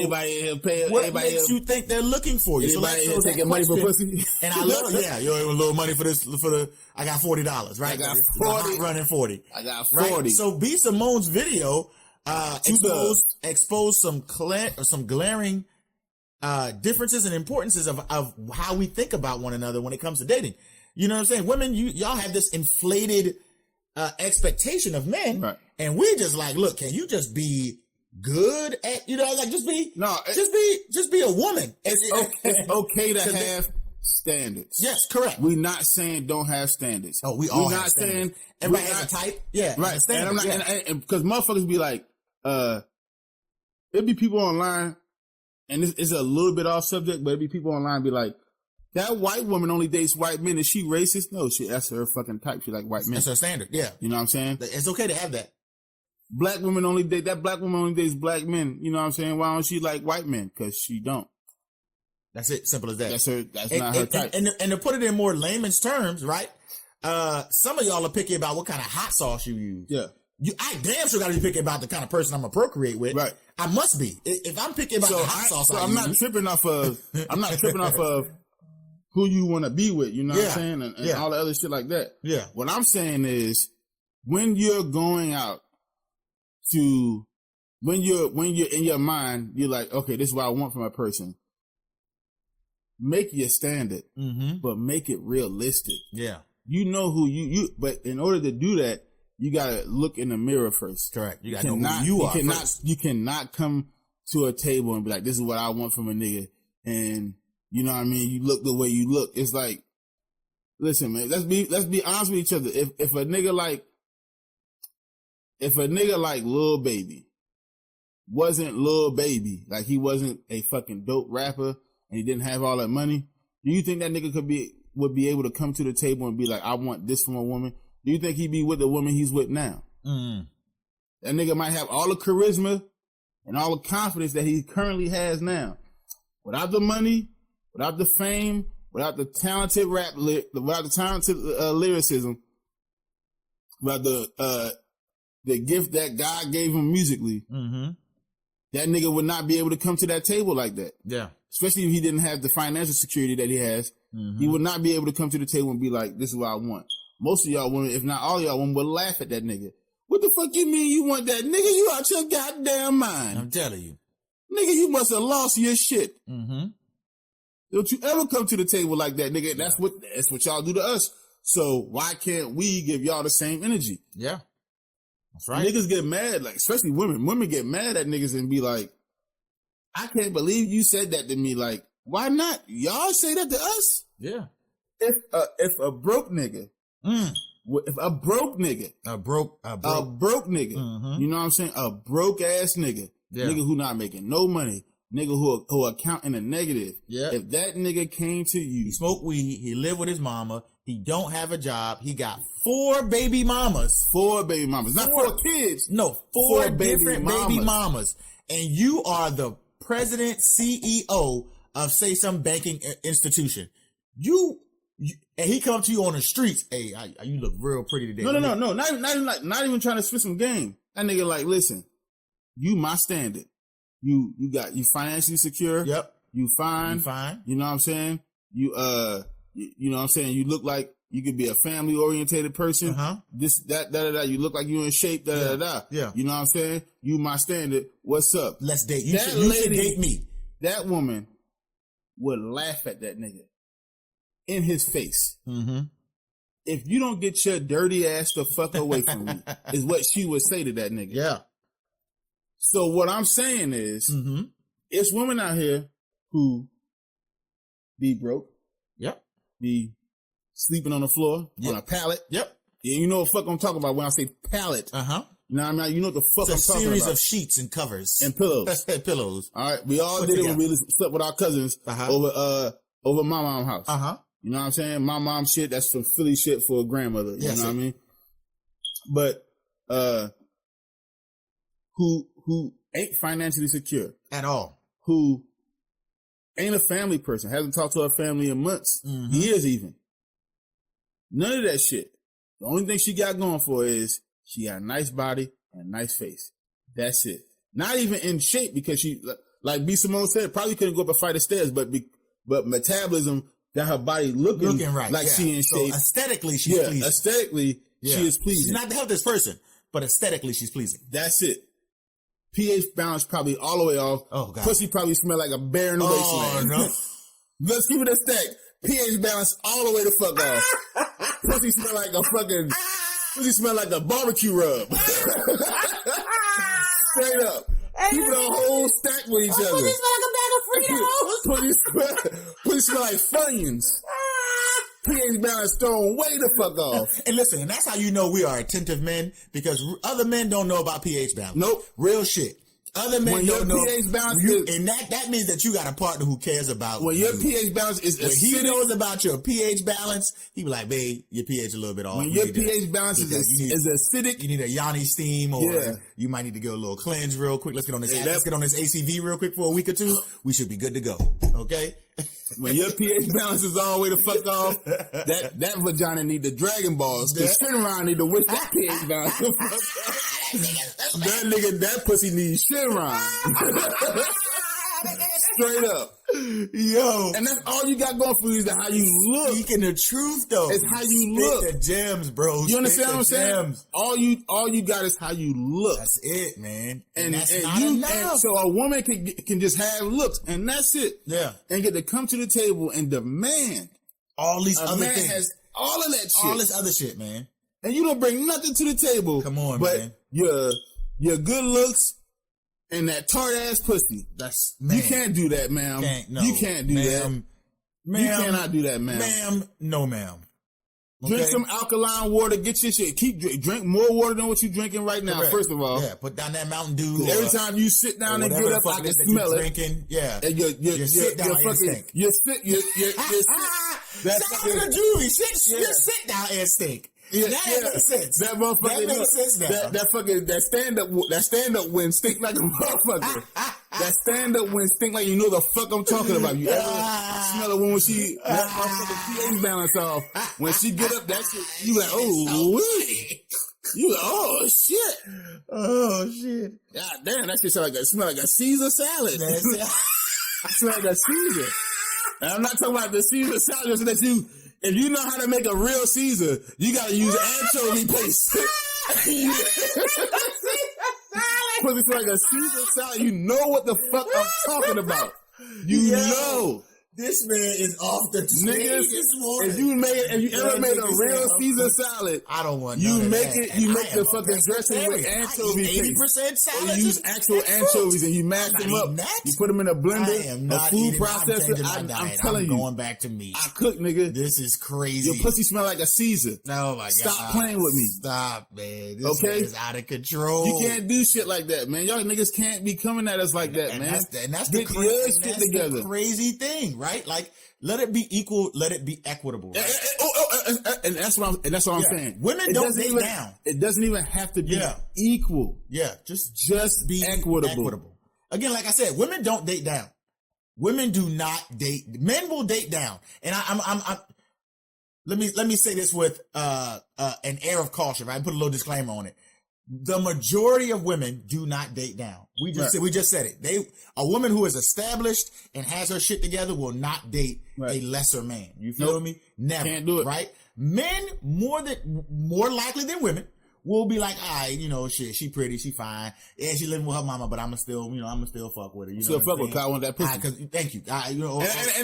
what makes you think they're looking for you? Anybody taking money for pussy? And I love, you a little money for this, I got $40, right? I got 40. Running 40. I got 40. Right? So B. Simone's video, expose some glaring, differences and importances of how we think about one another when it comes to dating. You know what I'm saying? Women, y'all have this inflated expectation of men, right. And we just like, look, can you just be good at, just be a woman. It's okay to have standards. Yes, correct. We're not saying don't have standards. Oh, we all we're have not standards. saying everybody has a type. Yeah, right. And I'm not, and because motherfuckers be like, it'd be people online, and it's a little bit off subject, but it'd be people online be like, that white woman only dates white men. Is she racist? No, that's her fucking type. She like white men. That's her standard. Yeah. You know what I'm saying? It's okay to have that. Black women only dates black men. You know what I'm saying? Why don't she like white men? Because she don't. That's it. Simple as that. That's not her type. And to put it in more layman's terms, right? Some of y'all are picky about what kind of hot sauce you use. Yeah. I damn sure got to be picky about the kind of person I'm gonna procreate with. Right. I must be. If I'm picky about the hot sauce, I'm not tripping off of who you want to be with, you know what I'm saying? And all the other shit like that. Yeah. What I'm saying is, when you're going out when you're in your mind, you're like, okay, this is what I want from a person. Make your standard, but make it realistic. Yeah. You know who but in order to do that, you gotta look in the mirror first. Correct. You gotta know who you are first. You cannot come to a table and be like, this is what I want from a nigga, and you know what I mean? You look the way you look. It's like, listen, man, let's be honest with each other. If a nigga like Lil Baby wasn't Lil Baby, like he wasn't a fucking dope rapper and he didn't have all that money, do you think that nigga would be able to come to the table and be like, I want this from a woman? Do you think he'd be with the woman he's with now? That nigga might have all the charisma and all the confidence that he currently has now. Without the money, without the fame, without the talented without the talented lyricism, without the gift that God gave him musically, that nigga would not be able to come to that table like that. Yeah. Especially if he didn't have the financial security that he has. He would not be able to come to the table and be like, this is what I want. Most of y'all women, if not all y'all women, would laugh at that nigga. What the fuck you mean you want that? Nigga, you out your goddamn mind. I'm telling you. Nigga, you must have lost your shit. Don't you ever come to the table like that, nigga. That's what y'all do to us. So why can't we give y'all the same energy? Yeah. That's right. Niggas get mad, like, especially women. Women get mad at niggas and be like, I can't believe you said that to me. Like, why not? Y'all say that to us? Yeah. If a broke nigga, if a broke nigga, you know what I'm saying? A broke ass nigga, nigga who not making no money, nigga who account in a negative. Yeah. If that nigga came to you, he smoked weed, he lived with his mama, he don't have a job, he got 4 baby mamas. 4 baby mamas. Not 4 kids. No, 4 different baby mamas. And you are the president, CEO of, say, some banking institution. And he come to you on the streets. Hey, you look real pretty today. No. Not even trying to spit some game. That nigga like, listen, you my standard. You financially secure. Yep. You fine. You know what I'm saying? You know what I'm saying? You look like you could be a family orientated person. This, that, You look like you in shape. Yeah. You know what I'm saying? You my standard. What's up? Let's date. You should date me. That woman would laugh at that nigga in his face. If you don't get your dirty ass the fuck away from me, is what she would say to that nigga. Yeah. So what I'm saying is, it's women out here who be broke. Yep. Be sleeping on the floor on a pallet. Yep. Yeah, you know what the fuck I'm talking about when I say pallet. You know what I mean? You know what the fuck I'm talking about. It's a series of sheets and covers. And pillows. Pillows. All right. We all did it when we slept with our cousins over my mom's house. You know what I'm saying? My mom shit, that's some Philly shit for a grandmother. You know what I mean? But who ain't financially secure. At all. Who ain't a family person, hasn't talked to her family in months, years even. None of that shit. The only thing she got going for is she got a nice body and a nice face. That's it. Not even in shape because she, like B. Simone said, probably couldn't go up a flight of stairs, but metabolism got her body looking right, like she in shape. So aesthetically, she's pleasing. Aesthetically, she is pleasing. She's not the healthiest person, but aesthetically, she's pleasing. That's it. pH balance probably all the way off. Oh, God. Pussy probably smell like a bear in the wasteland. No. Let's keep it a stack. pH balance all the way the fuck off. Pussy smell like a fucking... Pussy smell like a barbecue rub. Straight up. Keep it a whole stack with each other. Pussy smell like a bag of Fritos. Pussy smell like Funyuns. pH balance thrown way the fuck off. And listen, and that's how you know we are attentive men, because other men don't know about pH balance. Nope. Real shit. Other men don't know. pH balance and that means that you got a partner who cares about when your pH balance is acidic. When he knows about your pH balance, he be like, babe, your pH a little bit off. When your pH balance is acidic, you need a Yanni steam, or you might need to get a little cleanse real quick. Let's get on this. Let's get on this ACV real quick for a week or two. We should be good to go. Okay. When your pH balance is all the way the fuck off, that vagina need the Dragon Balls. The Shinron need to wish that pH balance the fuck off. That pussy needs Shinron. Straight up. Yo. And that's all you got going for you is how you look. Speaking the truth, though. It's how you look. The gems, bro. You understand what I'm saying? All you got is how you look. That's it, man. And that's not enough. And so a woman can just have looks, and that's it. Yeah. And get to come to the table and demand all these other things. Has all of that shit. All this other shit, man. And you don't bring nothing to the table. Come on, but man. Your good looks and that tart ass pussy. That's man. You can't do that, ma'am. You can't do that. Ma'am, you cannot do that, ma'am. Ma'am, no, ma'am. Okay. Drink some alkaline water. Get your shit. Drink more water than what you're drinking right now. Correct. First of all, put down that Mountain Dew. Every time you sit down and get up, I can smell it. Drinking, and your sit down instinct. Your sit. That's the juvie. Sit down instinct. Yeah, that makes sense. That motherfucker makes sense now. That stand up wind stink like a motherfucker. That stand up wind stink like you know the fuck I'm talking about. You ever smell a woman when she that motherfucker pH balance off? When she get up, that shit, you like, you like, oh shit. Oh shit. God damn, that shit smell like a Caesar salad. Smell like a Caesar. And I'm not talking about the Caesar salad so that you. If you know how to make a real Caesar, you gotta use anchovy paste. Put it like a Caesar salad. You know what the fuck I'm talking about. You know. This man is off the niggas this morning. If you ever made a real Caesar salad, I don't want you make it. You make the fucking dressing with anchovy paste. 80% salad. You use actual anchovies and you mash them up. You put them in a blender, a food processor. I'm telling you, going back to meat. I cook, nigga. This is crazy. Your pussy smell like a Caesar. Oh my god! Stop playing with me. Stop, man. This is out of control. You can't do shit like that, man. Y'all niggas can't be coming at us like that, man. That's the crazy thing. Right? Like, let it be equal. Let it be equitable. Right? And that's what I'm saying. Women don't date down. It doesn't even have to be equal. Yeah, just be equitable. Again, like I said, women don't date down. Women do not date. Men will date down. And I'm let me say this with an air of caution. Right? Put a little disclaimer on it. The majority of women do not date down. We just said it. A woman who is established and has her shit together will not date a lesser man. You feel me? Never. Can't do it. Right? Men more likely than women will be like, all right, shit, she pretty, she fine, and she living with her mama, but I'ma still fuck with her. You still fuck with her. I want that pussy. Thank you. And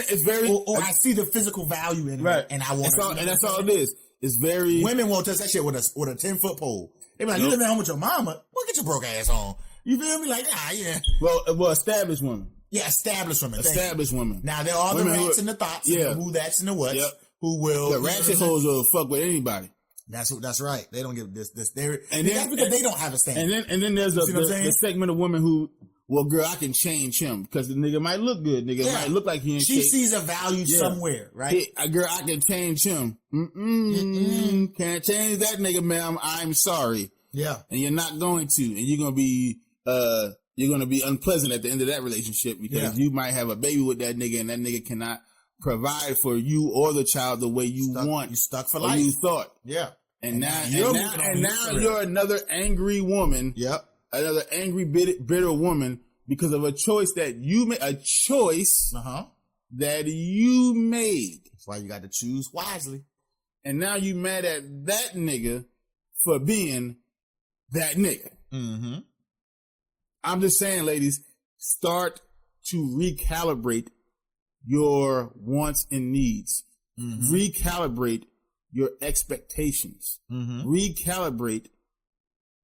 it's very. Or I see the physical value in it, and I want. And that's all it is. It's very. Women won't touch that shit with a 10-foot pole. They be like, you live at home with your mama? Well, get your broke ass on. You feel me? Like, yeah. Well, established women. Yeah, established women. Established women. Now there are women the rats and the thoughts, yeah. and the who that's and the what's, Yep. who will. The ratchet hoes will fuck with anybody. That's right. They don't give this. That's because they don't have a standard. And then there's the segment of women who, well, girl, I can change him because the nigga might look good. Nigga might look like he in She shape. sees a value somewhere, right? Hey, girl, I can change him. Can't change that nigga, ma'am. I'm sorry. Yeah. And you're not going to. And you're gonna be unpleasant at the end of that relationship because you might have a baby with that nigga and that nigga cannot provide for you or the child the way you want. You stuck for or life. You thought. Yeah. And now you're another angry woman. Yep. Another angry, bitter woman because of a choice that you made. A choice that you made. That's why you got to choose wisely. And now you mad at that nigga for being that nigga. Mm-hmm. I'm just saying, ladies, start to recalibrate your wants and needs. Mm-hmm. Recalibrate your expectations. Mm-hmm. Recalibrate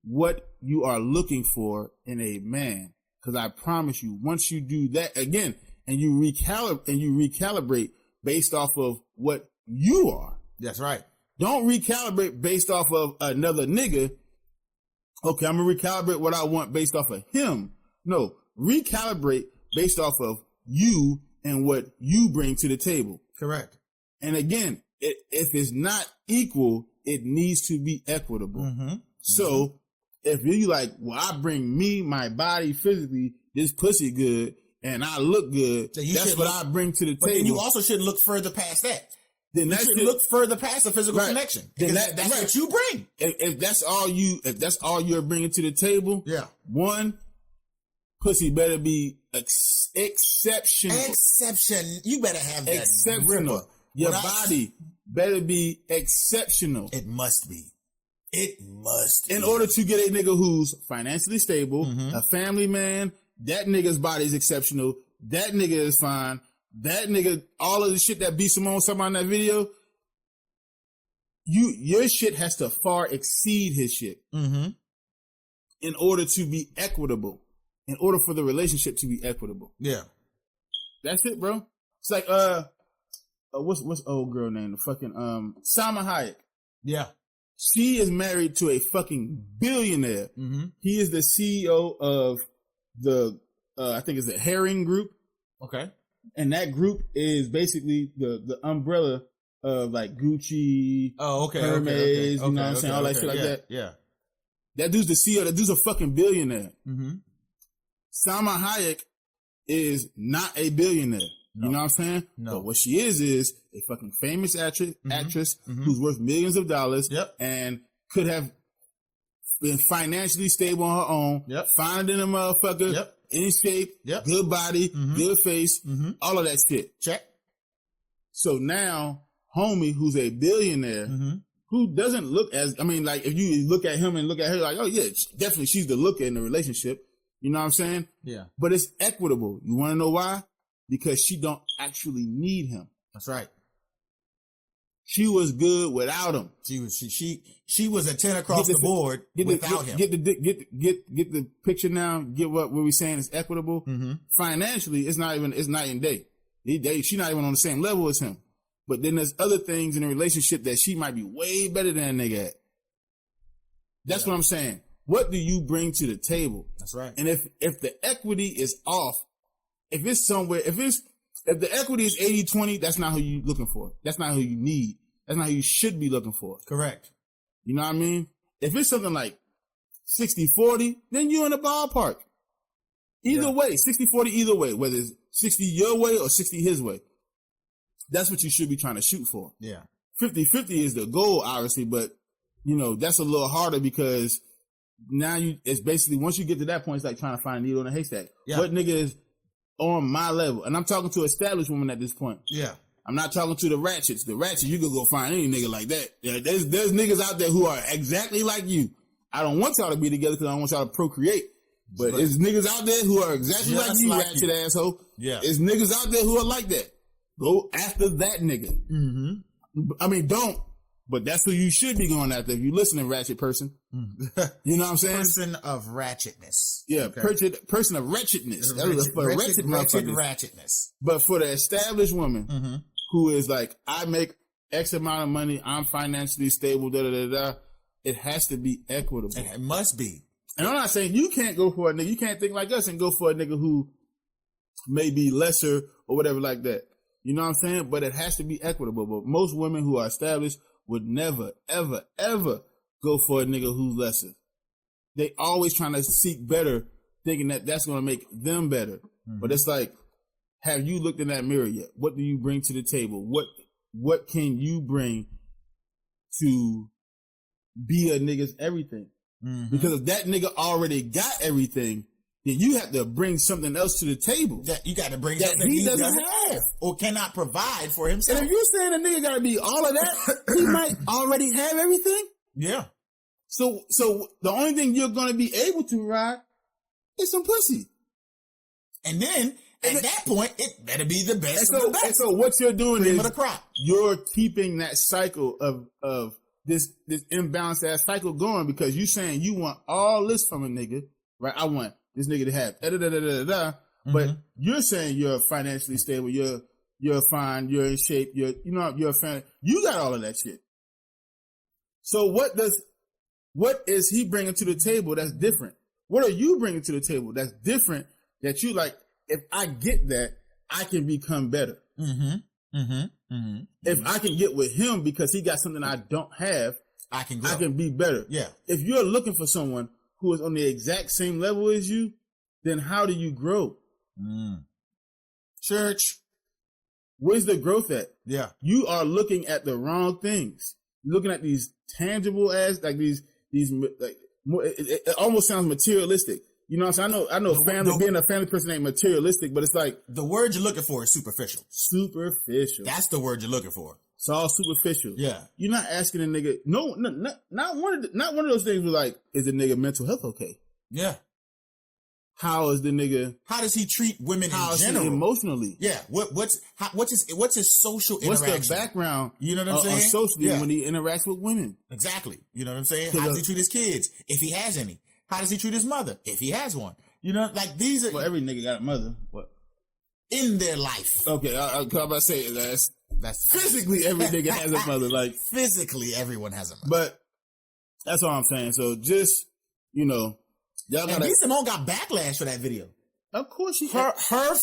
what you are looking for in a man. Because I promise you, once you do that again, and you recalibrate based off of what you are. That's right. Don't recalibrate based off of another nigga. Okay, I'm going to recalibrate what I want based off of him. No, recalibrate based off of you and what you bring to the table. Correct. And again, if it's not equal, it needs to be equitable. Mm-hmm. So if you like, well, I bring me, my body physically, this pussy good, and I look good, that's what I bring to the table. But then you also should look further past that. Then you should look further past the physical connection. Then that's what you bring. If that's all you're bringing to the table, one, pussy better be exceptional. You better have that exceptional. Ripper. Your body better be exceptional. It must be. In order to get a nigga who's financially stable, a family man, that nigga's body is exceptional. That nigga is fine. That nigga, all of the shit that B. Simone was talking about in that video, your shit has to far exceed his shit in order to be equitable, in order for the relationship to be equitable. Yeah. That's it, bro. It's like, what's old girl name? The fucking, Salma Hayek. Yeah. She is married to a fucking billionaire. Mm-hmm. He is the CEO of the, I think it's the Herring Group. Okay. And that group is basically the umbrella of like Gucci, Hermes, you know what I'm saying? All that shit like that. Yeah. That dude's the CEO. That dude's a fucking billionaire. Mm-hmm. Salma Hayek is not a billionaire. No. You know what I'm saying? No. But what she is a fucking famous actress who's worth millions of dollars and could have been financially stable on her own, finding a motherfucker, in shape, good body, good face, all of that shit. Check. So now, homie, who's a billionaire, who doesn't look as, I mean, like, if you look at him and look at her, like, oh yeah, definitely she's the looker in the relationship. You know what I'm saying? Yeah. But it's equitable. You want to know why? Because she don't actually need him. That's right. She was good without him. She was a 10 across the board without him. Get the picture now. Get what we're saying is equitable. Mm-hmm. Financially, it's night and day. She's not even on the same level as him. But then there's other things in a relationship that she might be way better than a nigga at. That's what I'm saying. What do you bring to the table? That's right. And if the equity is off, if the equity is 80-20, that's not who you looking for. That's not who you need. That's not who you should be looking for. Correct. You know what I mean? If it's something like 60-40, then you're in the ballpark. Either way, 60-40 either way, whether it's 60 your way or 60 his way. That's what you should be trying to shoot for. Yeah. 50-50 is the goal, obviously, but, you know, that's a little harder because now it's basically, once you get to that point, it's like trying to find a needle in a haystack. Yeah. What nigga is on my level? And I'm talking to established women at this point. Yeah. I'm not talking to the ratchets. The ratchets, you can go find any nigga like that. Yeah, there's niggas out there who are exactly like you. I don't want y'all to be together because I don't want y'all to procreate. But there's niggas out there who are exactly like you, ratchet asshole. Yeah. There's niggas out there who are like that. Go after that nigga. Mm-hmm. I mean, don't But that's who you should be going after if you listen to ratchet person. You know what I'm saying? Person of ratchetness. Yeah, person of wretchedness. Wretched ratchetness. But for the established woman who is like, I make X amount of money, I'm financially stable, it has to be equitable. And it must be. And I'm not saying you can't go for a nigga, you can't think like us and go for a nigga who may be lesser or whatever like that. You know what I'm saying? But it has to be equitable. But most women who are established would never, ever, ever go for a nigga who's lesser. They always trying to seek better, thinking that that's going to make them better. But it's like, have you looked in that mirror yet? What do you bring to the table? What can you bring to be a nigga's everything? Because if that nigga already got everything, then you have to bring something else to the table. That you got to bring that something he doesn't have or cannot provide for himself. And if you're saying a nigga got to be all of that, he might already have everything. Yeah. So the only thing you're going to be able to ride is some pussy. And then at that point, it better be the best of the best. And so what you're doing Cream is of the crop. You're keeping that cycle of this imbalanced ass cycle going because you saying you want all this from a nigga, right? I want this nigga to have but you're saying you're financially stable, you're fine, you're in shape, you're a fan. You got all of that shit. So what is he bringing to the table that's different? What are you bringing to the table that's different that you like? If I get that, I can become better. If I can get with him because he got something I don't have, I can grow. I can be better. Yeah. If you're looking for someone who is on the exact same level as you, then how do you grow? Church. Where's the growth at? Yeah. You are looking at the wrong things. You're looking at these tangible as like these like more, it almost sounds materialistic. You know what I'm saying? I know being a family person ain't materialistic, but it's like the word you're looking for is superficial. Superficial. That's the word you're looking for. It's all superficial. Yeah. You're not asking a nigga. No, not one of those things. Where like, is the nigga mental health okay? Yeah. How is the nigga? How does he treat women how in general? He emotionally? Yeah. What's his social interaction? What's the background? You know what I'm saying? Socially, when he interacts with women. Exactly. You know what I'm saying? How does he treat his kids if he has any? How does he treat his mother if he has one? You know, like these are. Well, every nigga got a mother. What? In their life. Okay, I'm about to say that's physically every nigga has a mother. Like physically, everyone has a mother. But that's all I'm saying. So just y'all got. Simone got backlash for that video. Of course she. Her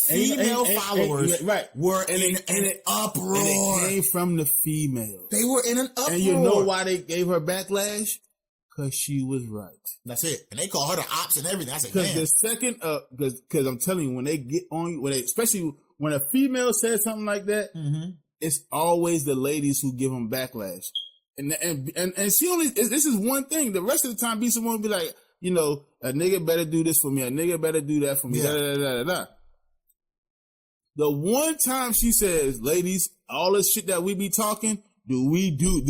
female followers were in an uproar. And it came from the females. They were in an uproar. And you know why they gave her backlash? Because she was right. That's it. And they call her the ops and everything. I said, because the second, because I'm telling you, when they get on you, especially when a female says something like that, it's always the ladies who give them backlash. And she only, this is one thing. The rest of the time, someone will be like, a nigga better do this for me. A nigga better do that for me. Yeah. The one time she says, ladies, all this shit that we be talking, do we do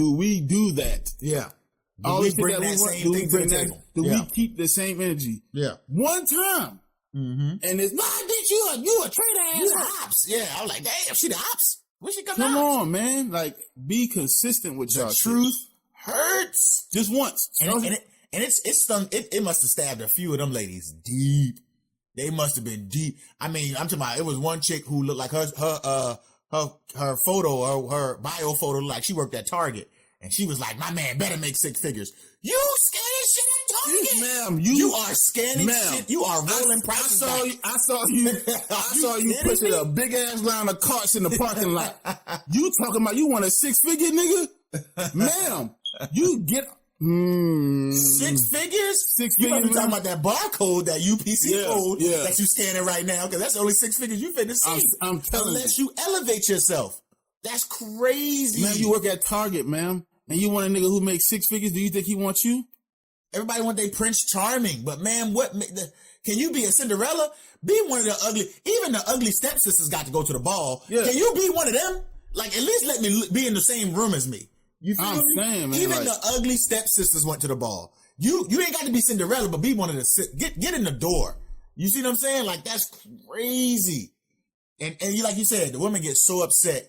that? Yeah. Do we keep the same energy? Yeah. One time. And it's, nah, bitch, you a traitor ass. You the ops. Yeah. I was like, damn, she the ops. When she come on, man. Like, be consistent with y'all. Truth hurts. Just once. It must have stabbed a few of them ladies deep. They must have been deep. I mean, I'm talking about, it was one chick who looked like her photo or her bio photo looked like she worked at Target. And she was like, my man better make 6 figures. You scanning shit at Target. Ma'am, you are scanning shit. You are rolling prices. I saw you pushing a big ass line of carts in the parking lot. You talking about you want a 6-figure nigga? Ma'am, you get 6 figures? 6 you figures. You talking about that barcode, that UPC code that you scanning right now, because that's the only 6 figures you finna see. I'm telling Unless you elevate yourself. That's crazy. Man, you work at Target, ma'am. And you want a nigga who makes 6 figures? Do you think he wants you? Everybody want their Prince Charming, but man, can you be a Cinderella? Be one of the ugly. Even the ugly stepsisters got to go to the ball. Yeah. Can you be one of them? Like, at least let me be in the same room as me. You feel me? Saying, man, even the ugly stepsisters went to the ball. You ain't got to be Cinderella, but be one of the get in the door. You see what I'm saying? Like, that's crazy. And you, like you said, the women get so upset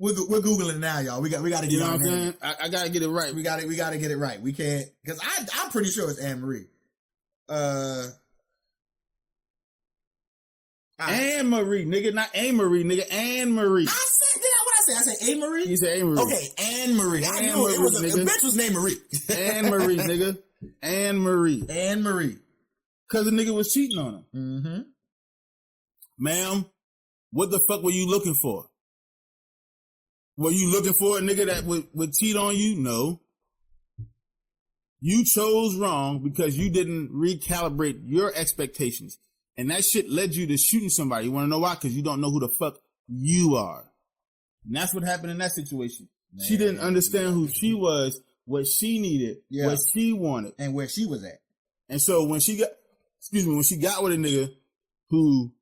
We're Googling now, y'all. We got to get. You know what I'm saying? I gotta get it right. We got to get it right. We can't, because I'm pretty sure it's Anne Marie. Anne Marie, nigga, not Anne Marie, nigga. Anne Marie. I said that. What I say? I said Anne Marie. You said Anne Marie. Okay, Anne Marie. I knew Marie, it was nigga. the bitch was named Marie. Anne Marie, nigga. Anne Marie. Anne Marie. Cause the nigga was cheating on her. Mm-hmm. Ma'am, what the fuck were you looking for? Were you looking for a nigga that would cheat on you? No. You chose wrong because you didn't recalibrate your expectations. And that shit led you to shooting somebody. You want to know why? Because you don't know who the fuck you are. And that's what happened in that situation. Man, she didn't understand who she was, what she needed, what she wanted. And where she was at. And so when she got with a nigga who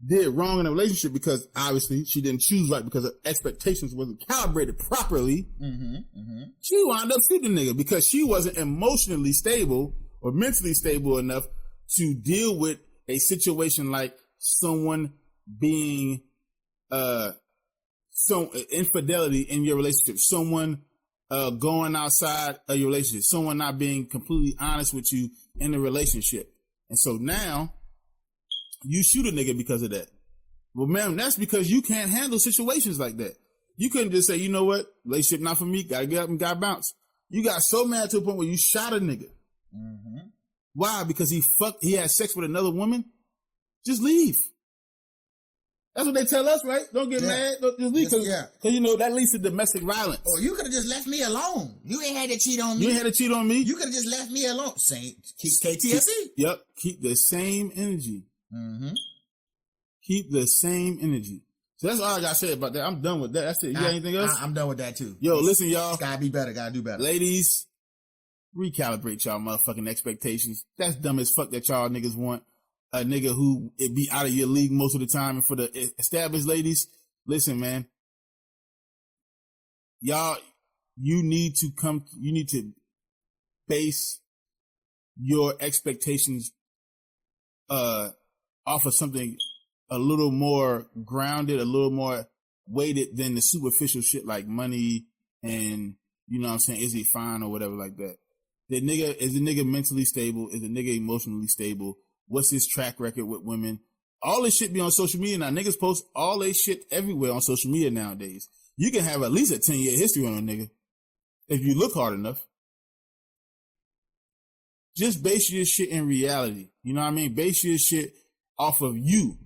did wrong in a relationship, because obviously she didn't choose right because her expectations wasn't calibrated properly, she wound up shooting the nigga because she wasn't emotionally stable or mentally stable enough to deal with a situation like someone being some infidelity in your relationship, someone going outside of your relationship, someone not being completely honest with you in the relationship. And so now you shoot a nigga because of that. Well, ma'am, that's because you can't handle situations like that. You couldn't just say, you know what, relationship not for me, gotta get up and gotta bounce. You got so mad to a point where you shot a nigga. Mm-hmm. Why? Because he had sex with another woman? Just leave. That's what they tell us, right? Don't get mad. Don't just leave. Because, you know, that leads to domestic violence. Or you could have just left me alone. You ain't had to cheat on me. You ain't had to cheat on me. You could have just left me alone. Keep KTSE. Keep the same energy. Mm-hmm. Keep the same energy. So that's all I got to say about that. I'm done with that. That's it. You got anything else? I'm done with that too. Yo, listen, y'all. Gotta be better. Gotta do better. Ladies, recalibrate y'all motherfucking expectations. That's dumb as fuck that y'all niggas want a nigga who it be out of your league most of the time. And for the established ladies, listen, man. Y'all, you need to base your expectations off of something a little more grounded, a little more weighted than the superficial shit like money and, you know what I'm saying, is he fine or whatever like that. Is the nigga mentally stable? Is the nigga emotionally stable? What's his track record with women? All this shit be on social media now. Niggas post all this shit everywhere on social media nowadays. You can have at least a 10-year history on a nigga if you look hard enough. Just base your shit in reality. You know what I mean? Base your shit off of you,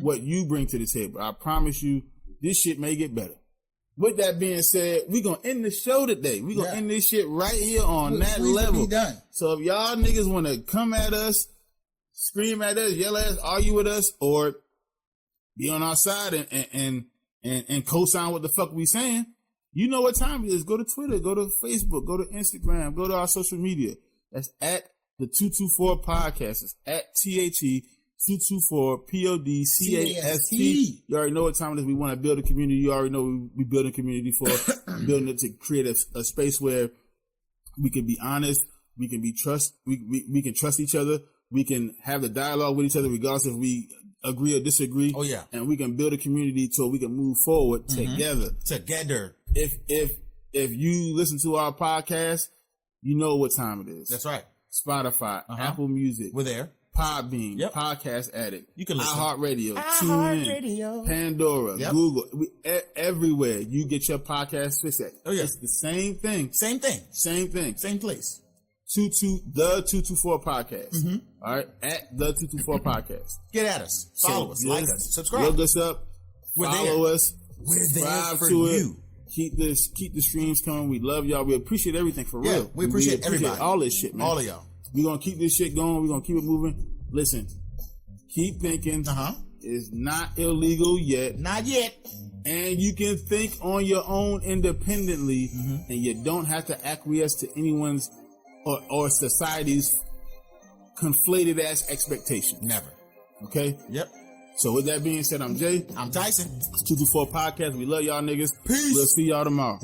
what you bring to the table. I promise you, this shit may get better. With that being said, we're going to end the show today. We're going to end this shit right here on that level. Be done. So if y'all niggas want to come at us, scream at us, yell at us, argue with us, or be on our side and co-sign what the fuck we saying, you know what time it is. Go to Twitter, go to Facebook, go to Instagram, go to our social media. That's at the 224 podcast. It's at THE224 PODCAST. You already know what time it is. We want to build a community. You already know we build a community for building it to create a space where we can be honest. We can be we can trust each other. We can have the dialogue with each other regardless if we agree or disagree. Oh yeah. And we can build a community so we can move forward together. If you listen to our podcast, you know what time it is. That's right. Spotify, Apple Music. We're there. Podbean, Podcast Addict. You can listen. iHeartRadio, TuneIn, Pandora, Google. Everywhere you get your podcast fixed at. Oh, yeah. It's the same thing. Same thing. Same place. The 224 podcast. All right. At the 224 podcast. Get at us. Follow us. Like us. Subscribe. Look us up. Follow us. We're subscribe there for to you. It. Keep the streams coming. We love y'all. We appreciate everything for real. We appreciate everybody. All this shit, man. All of y'all. We're going to keep this shit going. We're going to keep it moving. Listen, keep thinking. It's not illegal yet. Not yet. And you can think on your own independently, and you don't have to acquiesce to anyone's or society's conflated ass expectation. Never. Okay? Yep. So with that being said, I'm Jay. I'm Tyson. It's 224 Podcast. We love y'all niggas. Peace. We'll see y'all tomorrow.